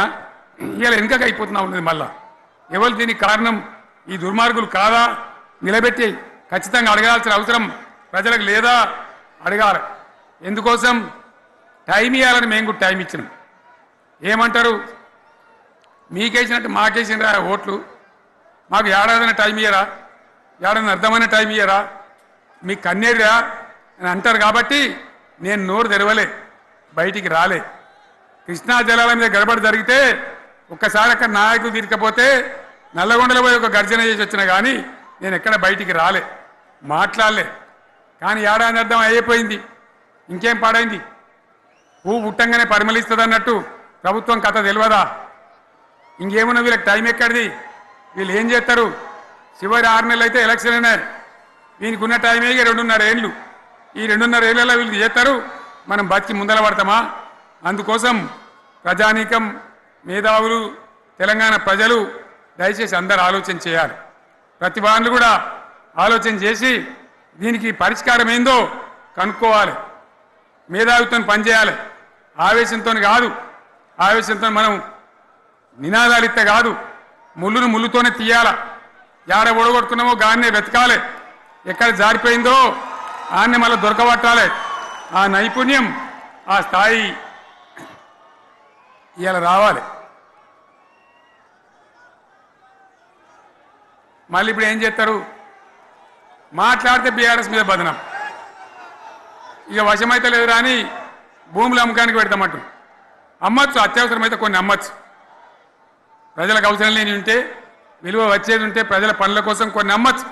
S1: ఇలా వెనుకగా అయిపోతున్నా ఉన్నది. మళ్ళా ఎవరు దీనికి కారణం? ఈ దుర్మార్గులు కాదా? నిలబెట్టి ఖచ్చితంగా అడగాల్సిన అవసరం ప్రజలకు లేదా? అడగాలి. ఎందుకోసం? టైం ఇవ్వాలని మేము కూడా టైం ఇచ్చినాం. ఏమంటారు? మీకేసినట్టు మాకేసినరా ఓట్లు, మాకు ఏడాదిన టైం ఇయ్యరా, ఏడాదిన అర్థమైన టైం ఇయ్యరా, మీకు కన్నేరురా అని అంటారు. కాబట్టి నేను నోరు తెరవలే, బయటికి రాలే. కృష్ణా జలాల మీద గడబడి జరిగితే ఒక్కసారి అక్కడ నాయకులు తీరకపోతే నల్లగొండలో పోయి ఒక గర్జన చేసి వచ్చినా కానీ నేను ఎక్కడ బయటికి రాలే, మాట్లాడలే. కానీ ఏడాది అర్థం అయిపోయింది, ఇంకేం పాడైంది? పువ్వు పుట్టంగానే పరిమళిస్తుంది అన్నట్టు ప్రభుత్వం కథ తెలియదా? ఇంకేమున్నా వీళ్ళకి టైం ఎక్కడిది? వీళ్ళు ఏం చేస్తారు? చివరి 6 నెలలు అయితే ఎలక్షన్ అయినాయి. వీనికి ఉన్న టైమే 2.5 ఏళ్ళు. ఈ 2.5 ఏళ్ళలో వీళ్ళు చేస్తారు, మనం బతికి ముందర పడతామా? అందుకోసం ప్రజానీకం, మేధావులు, తెలంగాణ ప్రజలు దయచేసి అందరూ ఆలోచన చేయాలి. ప్రతి వాళ్ళు కూడా ఆలోచన చేసి దీనికి పరిష్కారం ఏందో కనుక్కోవాలి, మేధావితో పనిచేయాలి. ఆవేశంతో కాదు, ఆవేశంతో మనం నినాదాలు ఇస్తే కాదు, ముళ్ళును ముళ్ళుతోనే తీయాల. యాడ ఒడగొట్టుకున్నామో గాన్నే వెతకాలి, ఎక్కడ జారిపోయిందో ఆన్నే మళ్ళీ దొరకబట్టాలి. ఆ నైపుణ్యం, ఆ స్థాయి ఇలా రావాలి. మళ్ళీ ఇప్పుడు ఏం చేస్తారు, మాట్లాడితే బీఆర్ఎస్ మీద బదనం, ఇక వశమైతే లేదు రాని భూములు అమ్మకానికి పెడతామంటు. అమ్మచ్చు, అత్యవసరమైతే కొన్ని అమ్మచ్చు. ప్రజలకు అవసరం లేని ఉంటే, విలువ వచ్చేది ఉంటే, ప్రజల పనుల కోసం కొన్ని అమ్మచ్చు.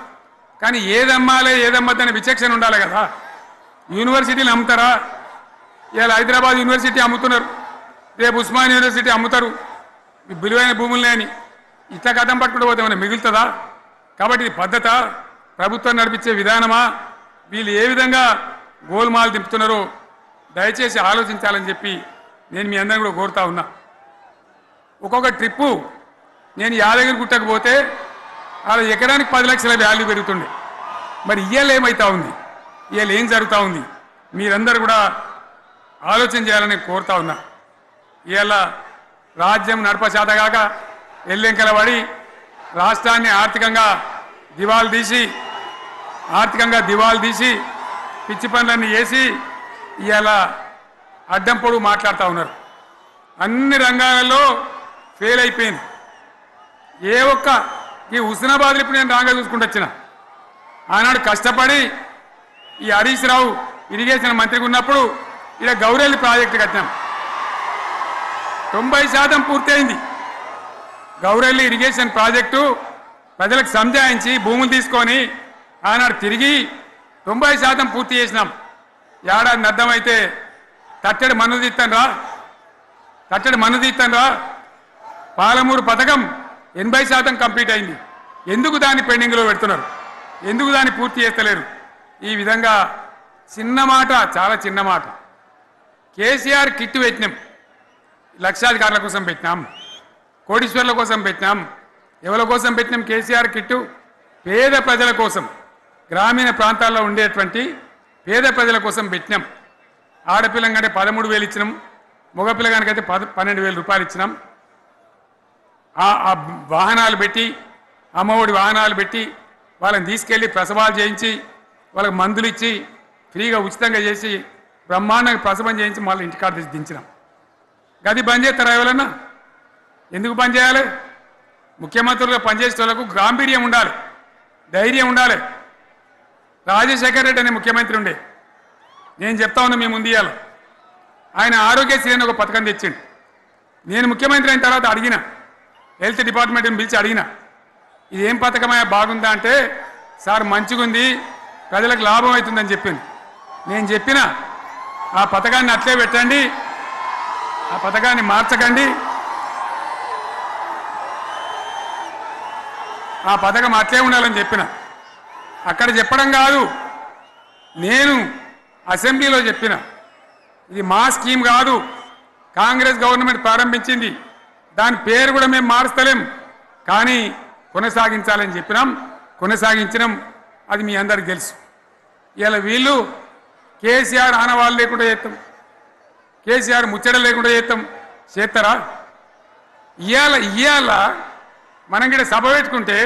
S1: కానీ ఏదమ్మాలి ఏదమ్మద్దని విచక్షణ ఉండాలి కదా. యూనివర్సిటీలు అమ్ముతారా? ఇవాళ హైదరాబాద్ యూనివర్సిటీ అమ్ముతున్నారు, రేపు ఉస్మాన్ యూనివర్సిటీ అమ్ముతారు. విలువైన భూములనే అని ఇట్లా కథం పట్టుకుంటూ పోతే ఏమైనా మిగులుతుందా? కాబట్టి ఇది పద్ధత, ప్రభుత్వం నడిపించే విధానమా, వీళ్ళు ఏ విధంగా గోల్మాలు దింపుతున్నారో దయచేసి ఆలోచించాలని చెప్పి నేను మీ అందరిని కూడా కోరుతా ఉన్నా. ఒక్కొక్క ట్రిప్పు నేను యాదగిరి గుట్టకు పోతే అలా ఎకరానికి 10 లక్షల వాల్యూ పెరుగుతుండే. మరి ఇవాళ ఏమవుతా ఉంది, ఇవాళ ఏం జరుగుతూ ఉంది, మీరందరూ కూడా ఆలోచన చేయాలని కోరుతా ఉన్నా. ఇవాళ రాజ్యం నడపశాతగాక ఎల్లెంకల పడి రాష్ట్రాన్ని ఆర్థికంగా దివాలు తీసి పిచ్చి పనులన్నీ వేసి ఇవాళ అడ్డం పొడుగు మాట్లాడుతూ ఉన్నారు. అన్ని రంగాలలో ఫెయిల్ అయిపోయింది. ఏ ఒక్క ఈ హుస్నాబాద్లో ఇప్పుడు నేను రాంగా చూసుకుంటూ వచ్చిన, ఆనాడు కష్టపడి ఈ హరీష్ రావు ఇరిగేషన్ మంత్రిగా ఉన్నప్పుడు ఇలా గౌరెల్లి ప్రాజెక్టు కట్టినాం, 90% పూర్తయింది. గౌరెల్లి ఇరిగేషన్ ప్రాజెక్టు ప్రజలకు సంజాయించి భూములు తీసుకొని ఆనాడు తిరిగి 90% పూర్తి చేసినాం. ఏడాది అర్థమైతే తట్టడి మన్ను తీస్తాను రా. పాలమూరు పథకం 80% కంప్లీట్ అయింది. ఎందుకు దాన్ని పెండింగ్లో పెడుతున్నారు? ఎందుకు దాన్ని పూర్తి చేస్తలేరు? ఈ విధంగా చిన్న మాట, చాలా చిన్న మాట. కేసీఆర్ కిట్టు పెట్టినాం, లక్షాధికారుల కోసం పెట్టినాం, కోటీశ్వర్ల కోసం పెట్టినాం. ఎవరి కోసం పెట్టినాం కేసీఆర్ కిట్టు? పేద ప్రజల కోసం, గ్రామీణ ప్రాంతాల్లో ఉండేటువంటి పేద ప్రజల కోసం పెట్టినాం. ఆడపిల్లగానే 13,000 ఇచ్చినాం, మగపిల్లగానికైతే 12,000 రూపాయలు ఇచ్చినాం. ఆ వాహనాలు పెట్టి, అమ్మఒడి వాహనాలు పెట్టి వాళ్ళని తీసుకెళ్ళి ప్రసవాలు చేయించి, వాళ్ళకి మందులు ఇచ్చి, ఫ్రీగా ఉచితంగా చేసి, బ్రహ్మాండంగా ప్రసవం చేయించి మళ్ళీ ఇంటికాడ తీసి దించినాం. గది బంద్ చేస్తారా ఎవరన్నా? ఎందుకు బంద్ చేయాలి? ముఖ్యమంత్రులుగా పనిచేసే వాళ్ళకు గాంభీర్యం ఉండాలి, ధైర్యం ఉండాలి. రాజశేఖర్ రెడ్డి అనే ముఖ్యమంత్రి ఉండే, నేను చెప్తా ఉన్నా మీ ముందు ఇవాళ, ఆయన ఆరోగ్యశ్రీ అని ఒక పథకం తెచ్చిండు. నేను ముఖ్యమంత్రి అయిన తర్వాత అడిగిన, హెల్త్ డిపార్ట్మెంట్ని పిలిచి అడిగిన, ఇది ఏం పథకమయ్యా, బాగుందా అంటే, సార్ మంచిగుంది, ప్రజలకు లాభం అవుతుందని చెప్పింది. నేను చెప్పిన ఆ పథకాన్ని అట్లే పెట్టండి, ఆ పథకాన్ని మార్చకండి, ఆ పథకం అట్లే ఉండాలని చెప్పిన. అక్కడ చెప్పడం కాదు, నేను అసెంబ్లీలో చెప్పిన, ఇది మా స్కీమ్ కాదు, కాంగ్రెస్ గవర్నమెంట్ ప్రారంభించింది, దాని పేరు కూడా మేము మారుస్తలేం, కానీ కొనసాగించాలని చెప్పినాం, కొనసాగించినాం. అది మీ అందరికి తెలుసు. ఇలా వీళ్ళు కేసీఆర్ ఆనవాళ్ళు లేకుండా చేస్తాం, కేసీఆర్ ముచ్చట లేకుండా చేస్తారా? ఇవాళ మనం కూడా సభ పెట్టుకుంటే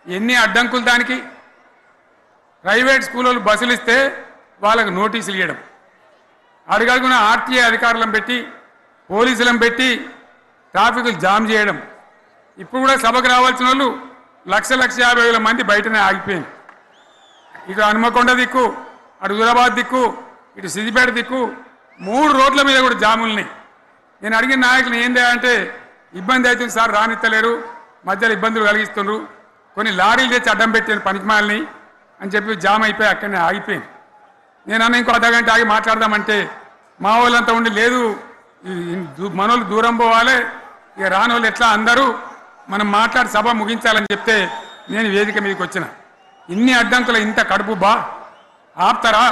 S1: ఎన్ని అడ్డంకులు దానికి. ప్రైవేట్ స్కూళ్ళు బస్సులు ఇస్తే వాళ్ళకు నోటీసులు ఇవ్వడం, అడుగడుగున ఆర్టీఏ అధికారులను పెట్టి, పోలీసులను పెట్టి ట్రాఫిక్లు జామ్ చేయడం. ఇప్పుడు కూడా సభకు రావాల్సిన వాళ్ళు 1,50,000 మంది బయటనే ఆగిపోయింది. ఇటు హనుమకొండ దిక్కు, అటు హుజరాబాద్ దిక్కు, ఇటు సిద్దిపేట దిక్కు 3 రోడ్ల మీద కూడా జాములున్నాయి. నేను అడిగిన నాయకులు ఏందే అంటే, ఇబ్బంది అవుతుంది సార్, రానిత్తలేరు, మధ్యలో ఇబ్బందులు కలిగిస్తున్నారు, కొన్ని లారీలు తెచ్చి అడ్డం పెట్టాను పనికిమాలని అని చెప్పి జామ్ అయిపోయి అక్కడనే ఆగిపోయింది. నేను అన్న ఇంకో అర్ధగంట ఆగి మాట్లాడదామంటే మా వాళ్ళంతా ఉండి, లేదు మనోళ్ళు దూరం పోవాలి, ఇక రాని వాళ్ళు ఎట్లా అందరూ మనం మాట్లాడి సభ ముగించాలని చెప్తే నేను వేదిక మీదకి వచ్చిన. ఇన్ని అడ్డంకులు, ఇంత కడుపు ఆపుతారా?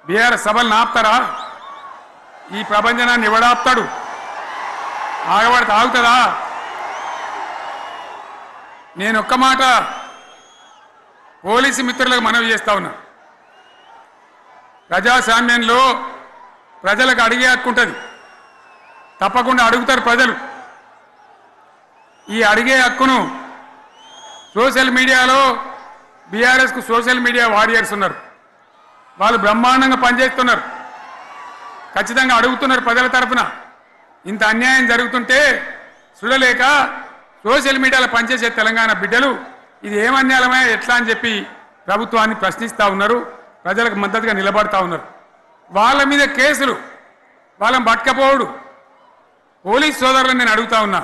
S1: బీఆర్ఎస్ సభలను ఆపుతారా? ఈ ప్రపంచనాన్ని ఎవడాపుతాడు? ఆగబడితే ఆగుతుందా? నేను ఒక్క మాట, పోలీసు మిత్రులకు మనవి చేస్తా ఉన్నా, ప్రజాస్వామ్యంలో ప్రజలకు అడిగే హక్కు ఉంటుంది, తప్పకుండా అడుగుతారు ప్రజలు. ఈ అడిగే హక్కును సోషల్ మీడియాలో బీఆర్ఎస్కు సోషల్ మీడియా వారియర్స్ ఉన్నారు, వాళ్ళు బ్రహ్మాండంగా పనిచేస్తున్నారు, ఖచ్చితంగా అడుగుతున్నారు ప్రజల తరఫున. ఇంత అన్యాయం జరుగుతుంటే చూడలేక సోషల్ మీడియాలో పనిచేసే తెలంగాణ బిడ్డలు ఇది ఏమన్యాయమే ఎట్లా అని చెప్పి ప్రభుత్వాన్ని ప్రశ్నిస్తూ ఉన్నారు, ప్రజలకు మద్దతుగా నిలబడతా ఉన్నారు. వాళ్ళ మీద కేసులు, వాళ్ళని పట్టుకపోవడు. పోలీస్ సోదరులను నేను అడుగుతా ఉన్నా,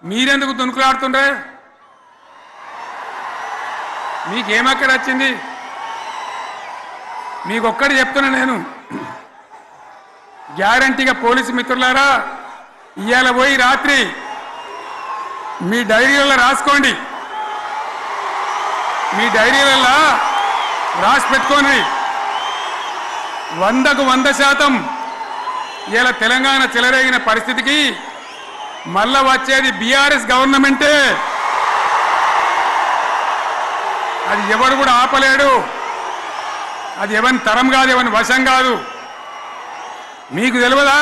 S1: మీరెందుకు దునుకులాడుతుండ్రే? మీకేమక్కడ వచ్చింది? మీకొక్కటి చెప్తున్నా నేను, గ్యారంటీగా పోలీసు మిత్రులారా, ఇవాళ పోయి రాత్రి మీ డైరీలలో రాసుకోండి, మీ డైరీలలో రాసి పెట్టుకోండి. 100కు 100% ఇలా తెలంగాణ చెలరేగిన పరిస్థితికి మళ్ళా వచ్చేది బీఆర్ఎస్ గవర్నమెంటే. అది ఎవరు కూడా ఆపలేడు, అది ఎవరి తరం కాదు, ఎవరి వశం కాదు. మీకు తెలియదా?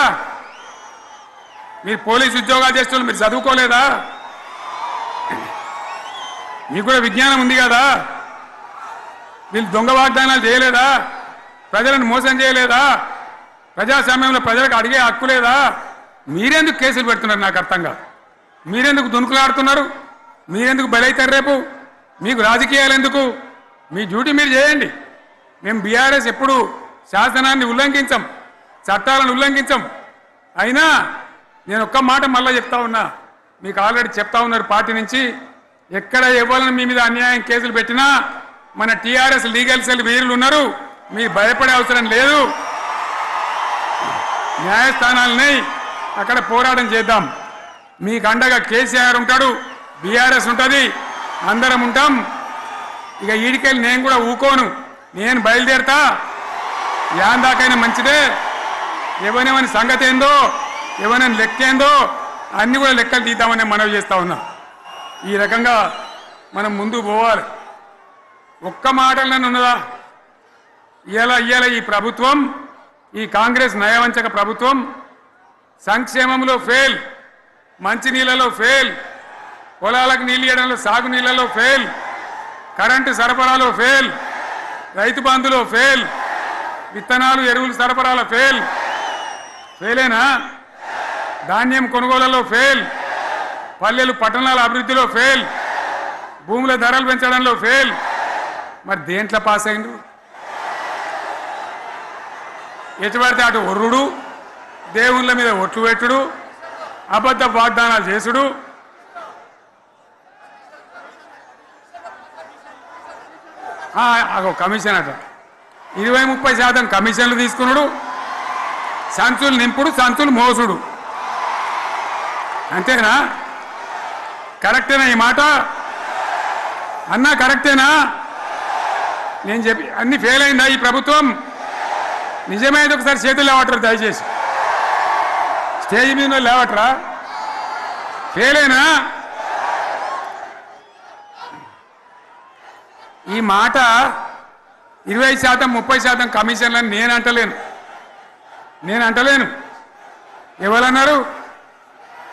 S1: మీరు పోలీసు ఉద్యోగాలు చేస్తున్నారు, మీరు చదువుకోలేదా? మీకు కూడా విజ్ఞానం ఉంది కదా? వీళ్ళు దొంగ వాగ్దానాలు చేయలేదా? ప్రజలను మోసం చేయలేదా? ప్రజాస్వామ్యంలో ప్రజలకు అడిగే హక్కు లేదా? మీరెందుకు కేసులు పెడుతున్నారు? నాకు అర్థం కాదు. మీరెందుకు దునుకులాడుతున్నారు? మీరెందుకు బలైతారు? రేపు మీకు రాజకీయాలు ఎందుకు? మీ డ్యూటీ మీరు చేయండి. మేము బీఆర్ఎస్ ఎప్పుడు శాసనాన్ని ఉల్లంఘించం, చట్టాలను ఉల్లంఘించం. అయినా నేను ఒక్క మాట మళ్ళీ చెప్తా ఉన్నా, మీకు ఆల్రెడీ చెప్తా ఉన్నారు పార్టీ నుంచి, ఎక్కడ ఎవరిని మీ మీద అన్యాయం కేసులు పెట్టినా మన టీఆర్ఎస్ లీగల్ సెల్ వీరులు ఉన్నారు, మీరు భయపడే అవసరం లేదు. న్యాయస్థానాలని అక్కడ పోరాటం చేద్దాం. మీకు అండగా కేసీఆర్ ఉంటాడు, బీఆర్ఎస్ ఉంటుంది, అందరం ఉంటాం. ఇక ఈడికెళ్ళి నేను కూడా ఊకోను, నేను బయలుదేరతా. యాందాకైనా మంచిదే. ఎవరెవరి సంగతి ఏందో, ఎవరైనా లెక్క ఏందో అన్ని కూడా లెక్కలు తీద్దామని మనవి చేస్తా ఉన్నా. ఈ రకంగా మనం ముందుకు పోవాలి. ఒక్క మాటలను ఉన్నదా? ఇవాళ ఈ ప్రభుత్వం, ఈ కాంగ్రెస్ నయవంచక ప్రభుత్వం సంక్షేమంలో ఫెయిల్, మంచినీళ్ళలో ఫెయిల్, పొలాలకు నీళ్ళు ఇవ్వడంలో, సాగు నీళ్ళలో ఫెయిల్, కరెంటు సరఫరాలో ఫెయిల్, రైతు బంధులో ఫెయిల్, విత్తనాలు ఎరువులు సరఫరాలో ఫెయిలేనా? ధాన్యం కొనుగోళ్లలో ఫెయిల్, పల్లెలు పట్టణాల అభివృద్ధిలో ఫెయిల్, భూముల ధరలు పెంచడంలో ఫెయిల్. మరి దేంట్లో పాస్ అయిండు? ఎటు పడితే అటు ఒర్రుడు, దేవుళ్ళ మీద ఒట్లు పెట్టుడు, అబద్ధ వాగ్దానాలు చేసుడు. కమిషన్ అట 20-30% కమిషన్లు తీసుకున్నాడు, సంచులు నింపుడు, సంచులు మోసుడు. అంతేనా? కరెక్టేనా ఈ మాట? అన్నా కరెక్టేనా? నేను చెప్పి అన్ని ఫెయిల్ అయిందా ఈ ప్రభుత్వం? నిజమైతే ఒకసారి చేతులు లేవటరు దయచేసి, స్టేజ్ మీద లేవటరా? ఫెయిలేనా? ఈ మాట 20% 30% కమిషన్లని నేను అంటలేను. ఎవరన్నారు?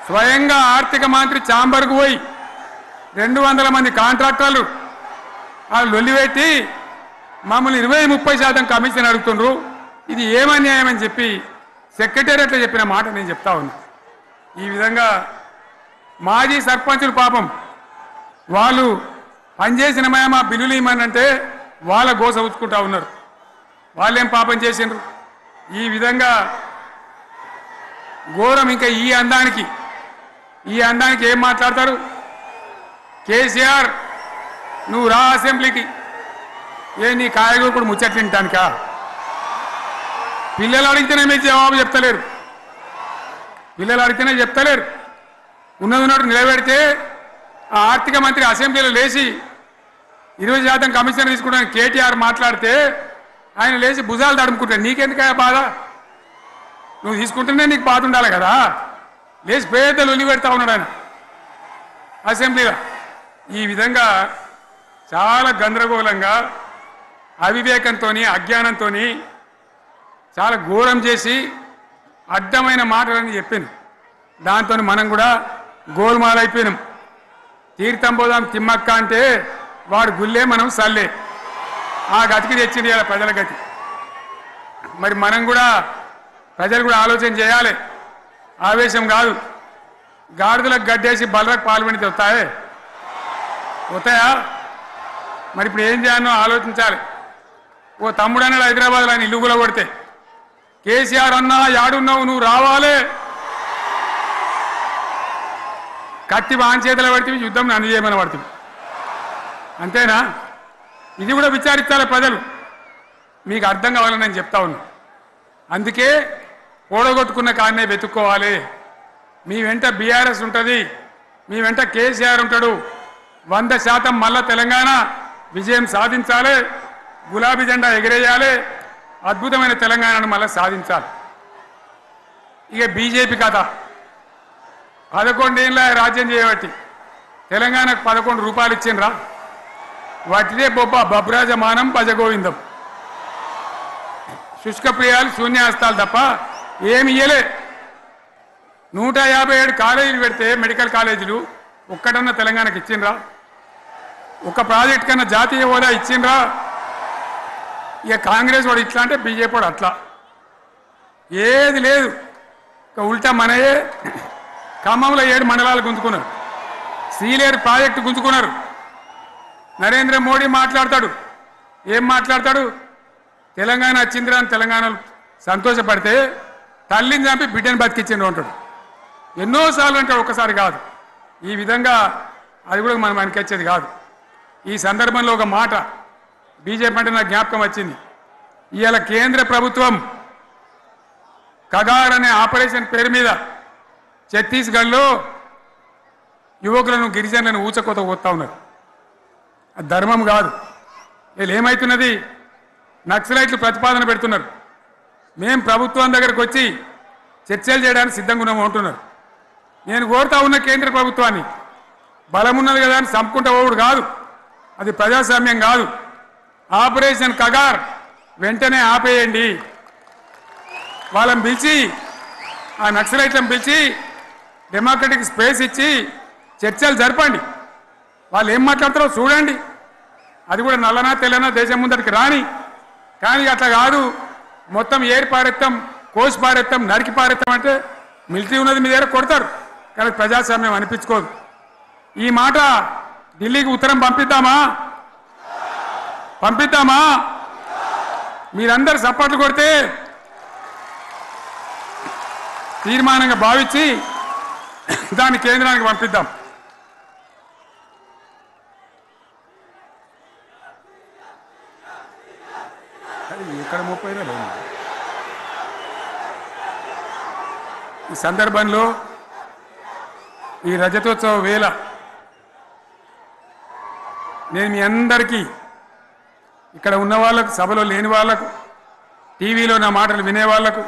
S1: స్వయంగా ఆర్థిక మంత్రి ఛాంబర్కు పోయి 200 మంది కాంట్రాక్టర్లు వాళ్ళు లొల్లిపెట్టి మమ్మల్ని 20-30% కమిషన్ అడుగుతుండ్రు, ఇది ఏమన్యాయం అని చెప్పి సెక్రటేరియట్లో చెప్పిన మాట నేను చెప్తా ఉన్నా. ఈ విధంగా మాజీ సర్పంచులు పాపం వాళ్ళు పనిచేసిన మా బిల్లులు ఇవ్వమనంటే వాళ్ళ గోస ఉచ్చుకుంటా ఉన్నారు. వాళ్ళేం పాపం చేసిండ్రు? ఈ విధంగా ఘోరం. ఇంకా ఈ అందానికి ఏం మాట్లాడతారు? కేసీఆర్ నువ్వు రా అసెంబ్లీకి, నీ కాయగూరకుడు ముచ్చట్లు తింటానికా? పిల్లలు అడిగితేనే మీకు జవాబు చెప్తలేరు, ఉన్నట్టు నిలబెడితే ఆ ఆర్థిక మంత్రి అసెంబ్లీలో లేచి 20% కమిషన్ తీసుకోవడానికి కేటీఆర్ మాట్లాడితే ఆయన లేచి భుజాలు తడుముకుంటాడు. నీకెందుకయ్యా బాధ? నువ్వు తీసుకుంటేనే నీకు బాధ ఉండాలి కదా. లేచి పేదలు ఉల్లి పెడతా ఉన్నాడు ఆయన అసెంబ్లీలో. ఈ విధంగా చాలా గందరగోళంగా అవివేకంతో అజ్ఞానంతో చాలా ఘోరం చేసి అడ్డమైన మాటలని చెప్పింది. దాంతో మనం కూడా గోల్మాలైపోయినాం. తీర్థం పోదాం తిమ్మక్క అంటే వాడు గుల్లే మనం సల్లే. ఆ గతికి తెచ్చింది ఇలా ప్రజల గతి. మరి మనం కూడా ప్రజలు కూడా ఆలోచన చేయాలి. ఆవేశం కాదు. గాడిదలకు గడ్డేసి బలరకు పాల్పడితే వస్తాయా? మరి ఇప్పుడు ఏం చేయాలో ఆలోచించాలి. ఓ తమ్ముడు అన్నాడు హైదరాబాద్లో ఆయన ఇల్లు కూడా కొడితే, కేసీఆర్ అన్నా యాడున్నావు నువ్వు రావాలి, కత్తి వాన్ చేతిలో పడితే యుద్ధం నన్ను చేయమని పడుతుంది. అంతేనా? ఇది కూడా విచారించాలి ప్రజలు. మీకు అర్థం కావాలని నేను చెప్తా ఉన్నా. అందుకే ఓడగొట్టుకున్న కాడనే వెతుక్కోవాలి. మీ వెంట బీఆర్ఎస్ ఉంటుంది, మీ వెంట కేసీఆర్ ఉంటాడు. 100% మళ్ళా తెలంగాణ విజయం సాధించాలి, గులాబీ జెండా ఎగిరేయాలి, అద్భుతమైన తెలంగాణను మళ్ళీ సాధించాలి. ఇక బీజేపీ కథ 11 ఏళ్ళ రాజ్యం చేయబట్టి తెలంగాణకు 11 రూపాయలు ఇచ్చిండ్రా? వాటిదే బబ్రాజమానం భజగోవిందం, శుష్కప్రియాలు శూన్యాస్తాలు తప్ప ఏమి ఇయ్యలే. 157 కాలేజీలు పెడితే మెడికల్ కాలేజీలు ఒక్కటన్నా తెలంగాణకు ఇచ్చిండ్రా? ఒక ప్రాజెక్ట్ కన్నా జాతీయ హోదా ఇచ్చిండ్రా? ఇక కాంగ్రెస్ వాడు ఇట్లా అంటే బీజేపీ వాడు అట్లా, ఏది లేదు. ఇక ఉల్టా మనయే. ఖమ్మంలో 7 మండలాలు గుంజుకున్నారు, సీలేరు ప్రాజెక్టు గుంజుకున్నారు. నరేంద్ర మోడీ మాట్లాడతాడు, ఏం మాట్లాడతాడు? తెలంగాణ వచ్చిందిరా అని తెలంగాణలో సంతోషపడితే తల్లిని చంపి బిడ్డను బతికిచ్చిండు అంటాడు. ఎన్నోసార్లు అంటాడు, ఒక్కసారి కాదు. ఈ విధంగా అది కూడా మనం వెనకొచ్చేది కాదు. ఈ సందర్భంలో ఒక మాట బీజేపీ అంటే నాకు జ్ఞాపకం వచ్చింది. ఇవాళ కేంద్ర ప్రభుత్వం కగార్ అనే ఆపరేషన్ పేరు మీద ఛత్తీస్గఢ్లో యువకులను గిరిజనులను ఊచకోత పోతా ఉన్నారు. అది ధర్మం కాదు. వీళ్ళు ఏమవుతున్నది? నక్సలైట్లు ప్రతిపాదన పెడుతున్నారు. మేం ప్రభుత్వం దగ్గరకు వచ్చి చర్చలు చేయడానికి సిద్ధంగా ఉన్నాము అంటున్నారు. నేను కోరుతా ఉన్న కేంద్ర ప్రభుత్వాన్ని, బలమున్నది కదా అని చంపుకుంటా పోవుడు కాదు, అది ప్రజాస్వామ్యం కాదు. ఆపరేషన్ కగార్ వెంటనే ఆపేయండి. వాళ్ళని పిలిచి, ఆ నక్సలైట్లను పిలిచి డెమోక్రటిక్ స్పేస్ ఇచ్చి చర్చలు జరపండి. వాళ్ళు ఏం మాట్లాడతారో చూడండి. అది కూడా నల్లనా తెల్లనా దేశం ముందరికి రాని. కానీ అట్లా కాదు, మొత్తం ఏరి పారెత్తాం, కోసి పారెత్తాం, నరికి పారెత్తాం అంటే మిలిటరీ ఉన్నది మీ దగ్గర కొడతారు. కానీ ప్రజాస్వామ్యం అనిపించుకోదు. ఈ మాట ఢిల్లీకి ఉత్తరం పంపిద్దామా? మీరందరూ సపోర్ట్లు కొడితే తీర్మానంగా భావించి దాన్ని కేంద్రానికి పంపిద్దాం. ఇక్కడ 30 ఈ సందర్భంలో ఈ రజతోత్సవ వేళ నేను మీ అందరికీ, ఇక్కడ ఉన్న వాళ్ళకు, సభలో లేని వాళ్లకు, టీవీలో నా మాటలు వినే వాళ్లకు,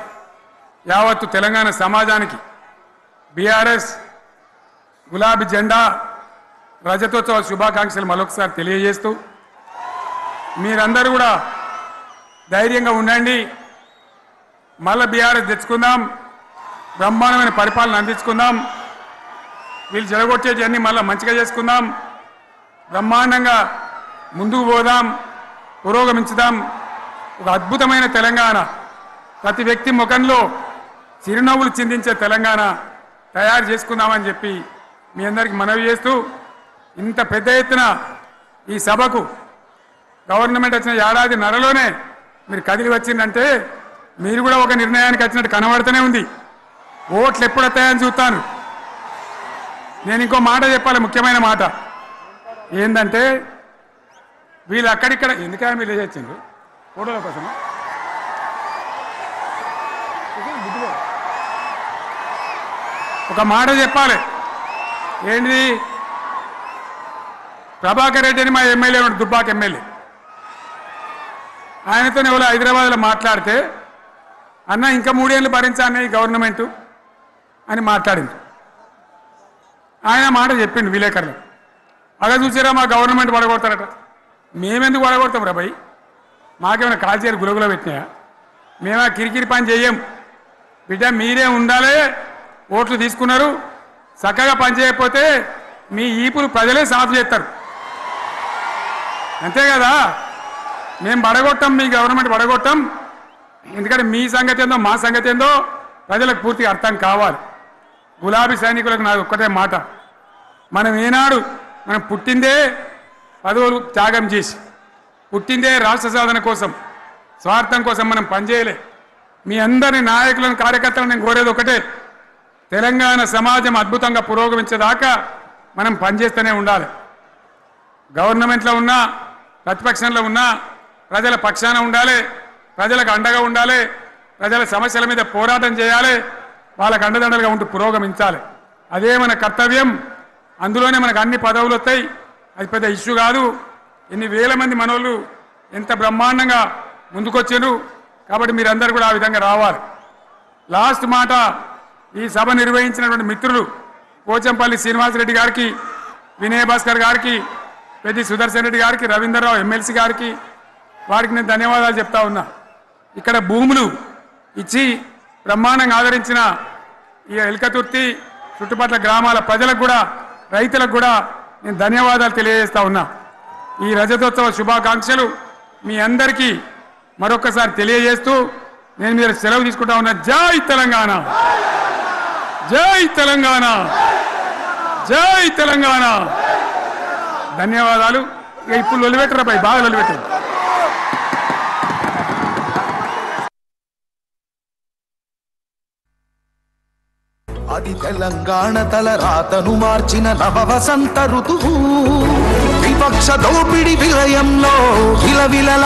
S1: యావత్తు తెలంగాణ సమాజానికి బీఆర్ఎస్ గులాబీ జెండా రజతోత్సవ శుభాకాంక్షలు మరొకసారి తెలియజేస్తూ, మీరందరూ కూడా ధైర్యంగా ఉండండి. మళ్ళీ బీఆర్ఎస్ తెచ్చుకుందాం, బ్రహ్మాండమైన పరిపాలన అందించుకుందాం. వీళ్ళు జరగొచ్చేటివన్నీ మళ్ళీ మంచిగా చేసుకుందాం, బ్రహ్మాండంగా ముందుకు పోదాం, పురోగమించుదాం. ఒక అద్భుతమైన తెలంగాణ, ప్రతి వ్యక్తి ముఖంలో చిరునవ్వులు చిందించే తెలంగాణ తయారు చేసుకుందామని చెప్పి మీ అందరికీ మనవి చేస్తూ, ఇంత పెద్ద ఎత్తున ఈ సభకు గవర్నమెంట్ వచ్చిన ఏడాది నరలోనే మీరు కదిలి వచ్చిందంటే మీరు కూడా ఒక నిర్ణయానికి వచ్చినట్టు కనబడుతూనే ఉంది. ఓట్లు ఎప్పుడు వస్తాయని చూస్తాను. నేను ఇంకో మాట చెప్పాలి, ముఖ్యమైన మాట ఏంటంటే, వీళ్ళు అక్కడిక్కడ ఎందుకైనా మీరు లేచొచ్చిండ్రు ఫోటోల కోసం. ఒక మాట చెప్పాలి, ఏంటిది? ప్రభాకర్ రెడ్డి అని మా ఎమ్మెల్యే ఉన్నాడు, దుబ్బాక ఎమ్మెల్యే. ఆయనతో ఎవరో హైదరాబాద్లో మాట్లాడితే, అన్న ఇంకా 3 ఏళ్ళు భరించాలన్న ఈ గవర్నమెంటు అని మాట్లాడింది. ఆయన మాట చెప్పిండు విలేకరులు, అలా చూసారా మా గవర్నమెంట్ పడగొడతారట. మేమెందుకు పడగొడతాం రా భయ్? మాకేమైనా కాల్చేరు గులగుల పెట్టినాయా? మేమా కిరికిరి పని చెయ్యం బిడ్డ. మీరే ఉండాలి. ఓట్లు తీసుకున్నారు, చక్కగా పని చేయకపోతే మీ ఈపులు ప్రజలే సాఫ్ చేస్తారు. అంతే కదా? మేము పడగొట్టాం, మీ గవర్నమెంట్ పడగొట్టాం. ఎందుకంటే మీ సంగతి ఏందో మా సంగతి ఏందో ప్రజలకు పూర్తిగా అర్థం కావాలి. గులాబీ సైనికులకు నాది ఒక్కటే మాట, మనం ఏనాడు మనం పుట్టిందే పదవులు త్యాగం చేసి, పుట్టిందే రాష్ట్ర సాధన కోసం, స్వార్థం కోసం మనం పనిచేయలే. మీ అందరి నాయకులను కార్యకర్తలను నేను కోరేది ఒకటే, తెలంగాణ సమాజం అద్భుతంగా పురోగమించేదాకా మనం పనిచేస్తూనే ఉండాలి. గవర్నమెంట్లో ఉన్నా ప్రతిపక్షంలో ఉన్నా ప్రజల పక్షాన ఉండాలి, ప్రజలకు అండగా ఉండాలి, ప్రజల సమస్యల మీద పోరాటం చేయాలి, వాళ్ళకు అండదండలుగా ఉంటూ పురోగమించాలి. అదే మన కర్తవ్యం. అందులోనే మనకు అన్ని పదవులు వస్తాయి. అది పెద్ద ఇష్యూ కాదు. ఎన్ని వేల మంది మనోళ్ళు ఎంత బ్రహ్మాండంగా ముందుకొచ్చారు. కాబట్టి మీరందరూ కూడా ఆ విధంగా రావాలి. లాస్ట్ మాట, ఈ సభ నిర్వహించినటువంటి మిత్రులు పోచంపల్లి శ్రీనివాసరెడ్డి గారికి, వినయ్ భాస్కర్ గారికి, పెద్ది సుదర్శన్ రెడ్డి గారికి, రవీంద్రరావు ఎమ్మెల్సీ గారికి, వారికి నేను ధన్యవాదాలు చెప్తా ఉన్నా. ఇక్కడ భూములు ఇచ్చి బ్రహ్మాండంగా ఆదరించిన ఈ ఎల్కతుర్తి చుట్టుపక్కల గ్రామాల ప్రజలకు కూడా, రైతులకు కూడా నేను ధన్యవాదాలు తెలియజేస్తా ఉన్నా. ఈ రజతోత్సవ శుభాకాంక్షలు మీ అందరికీ మరొకసారి తెలియజేస్తూ నేను మీరు సెలవు తీసుకుంటా ఉన్నా. జై తెలంగాణ, జై తెలంగాణ, జై తెలంగాణ. ధన్యవాదాలు. ఇక ఇప్పుడు లొలిపెట్టరా పై, బాగా లొలిపెట్టారు.
S2: అది తెలంగాణ తల రాతను మార్చిన నవ వసంత ఋతువు. విపక్ష దోపిడి విలయంలో విలవిల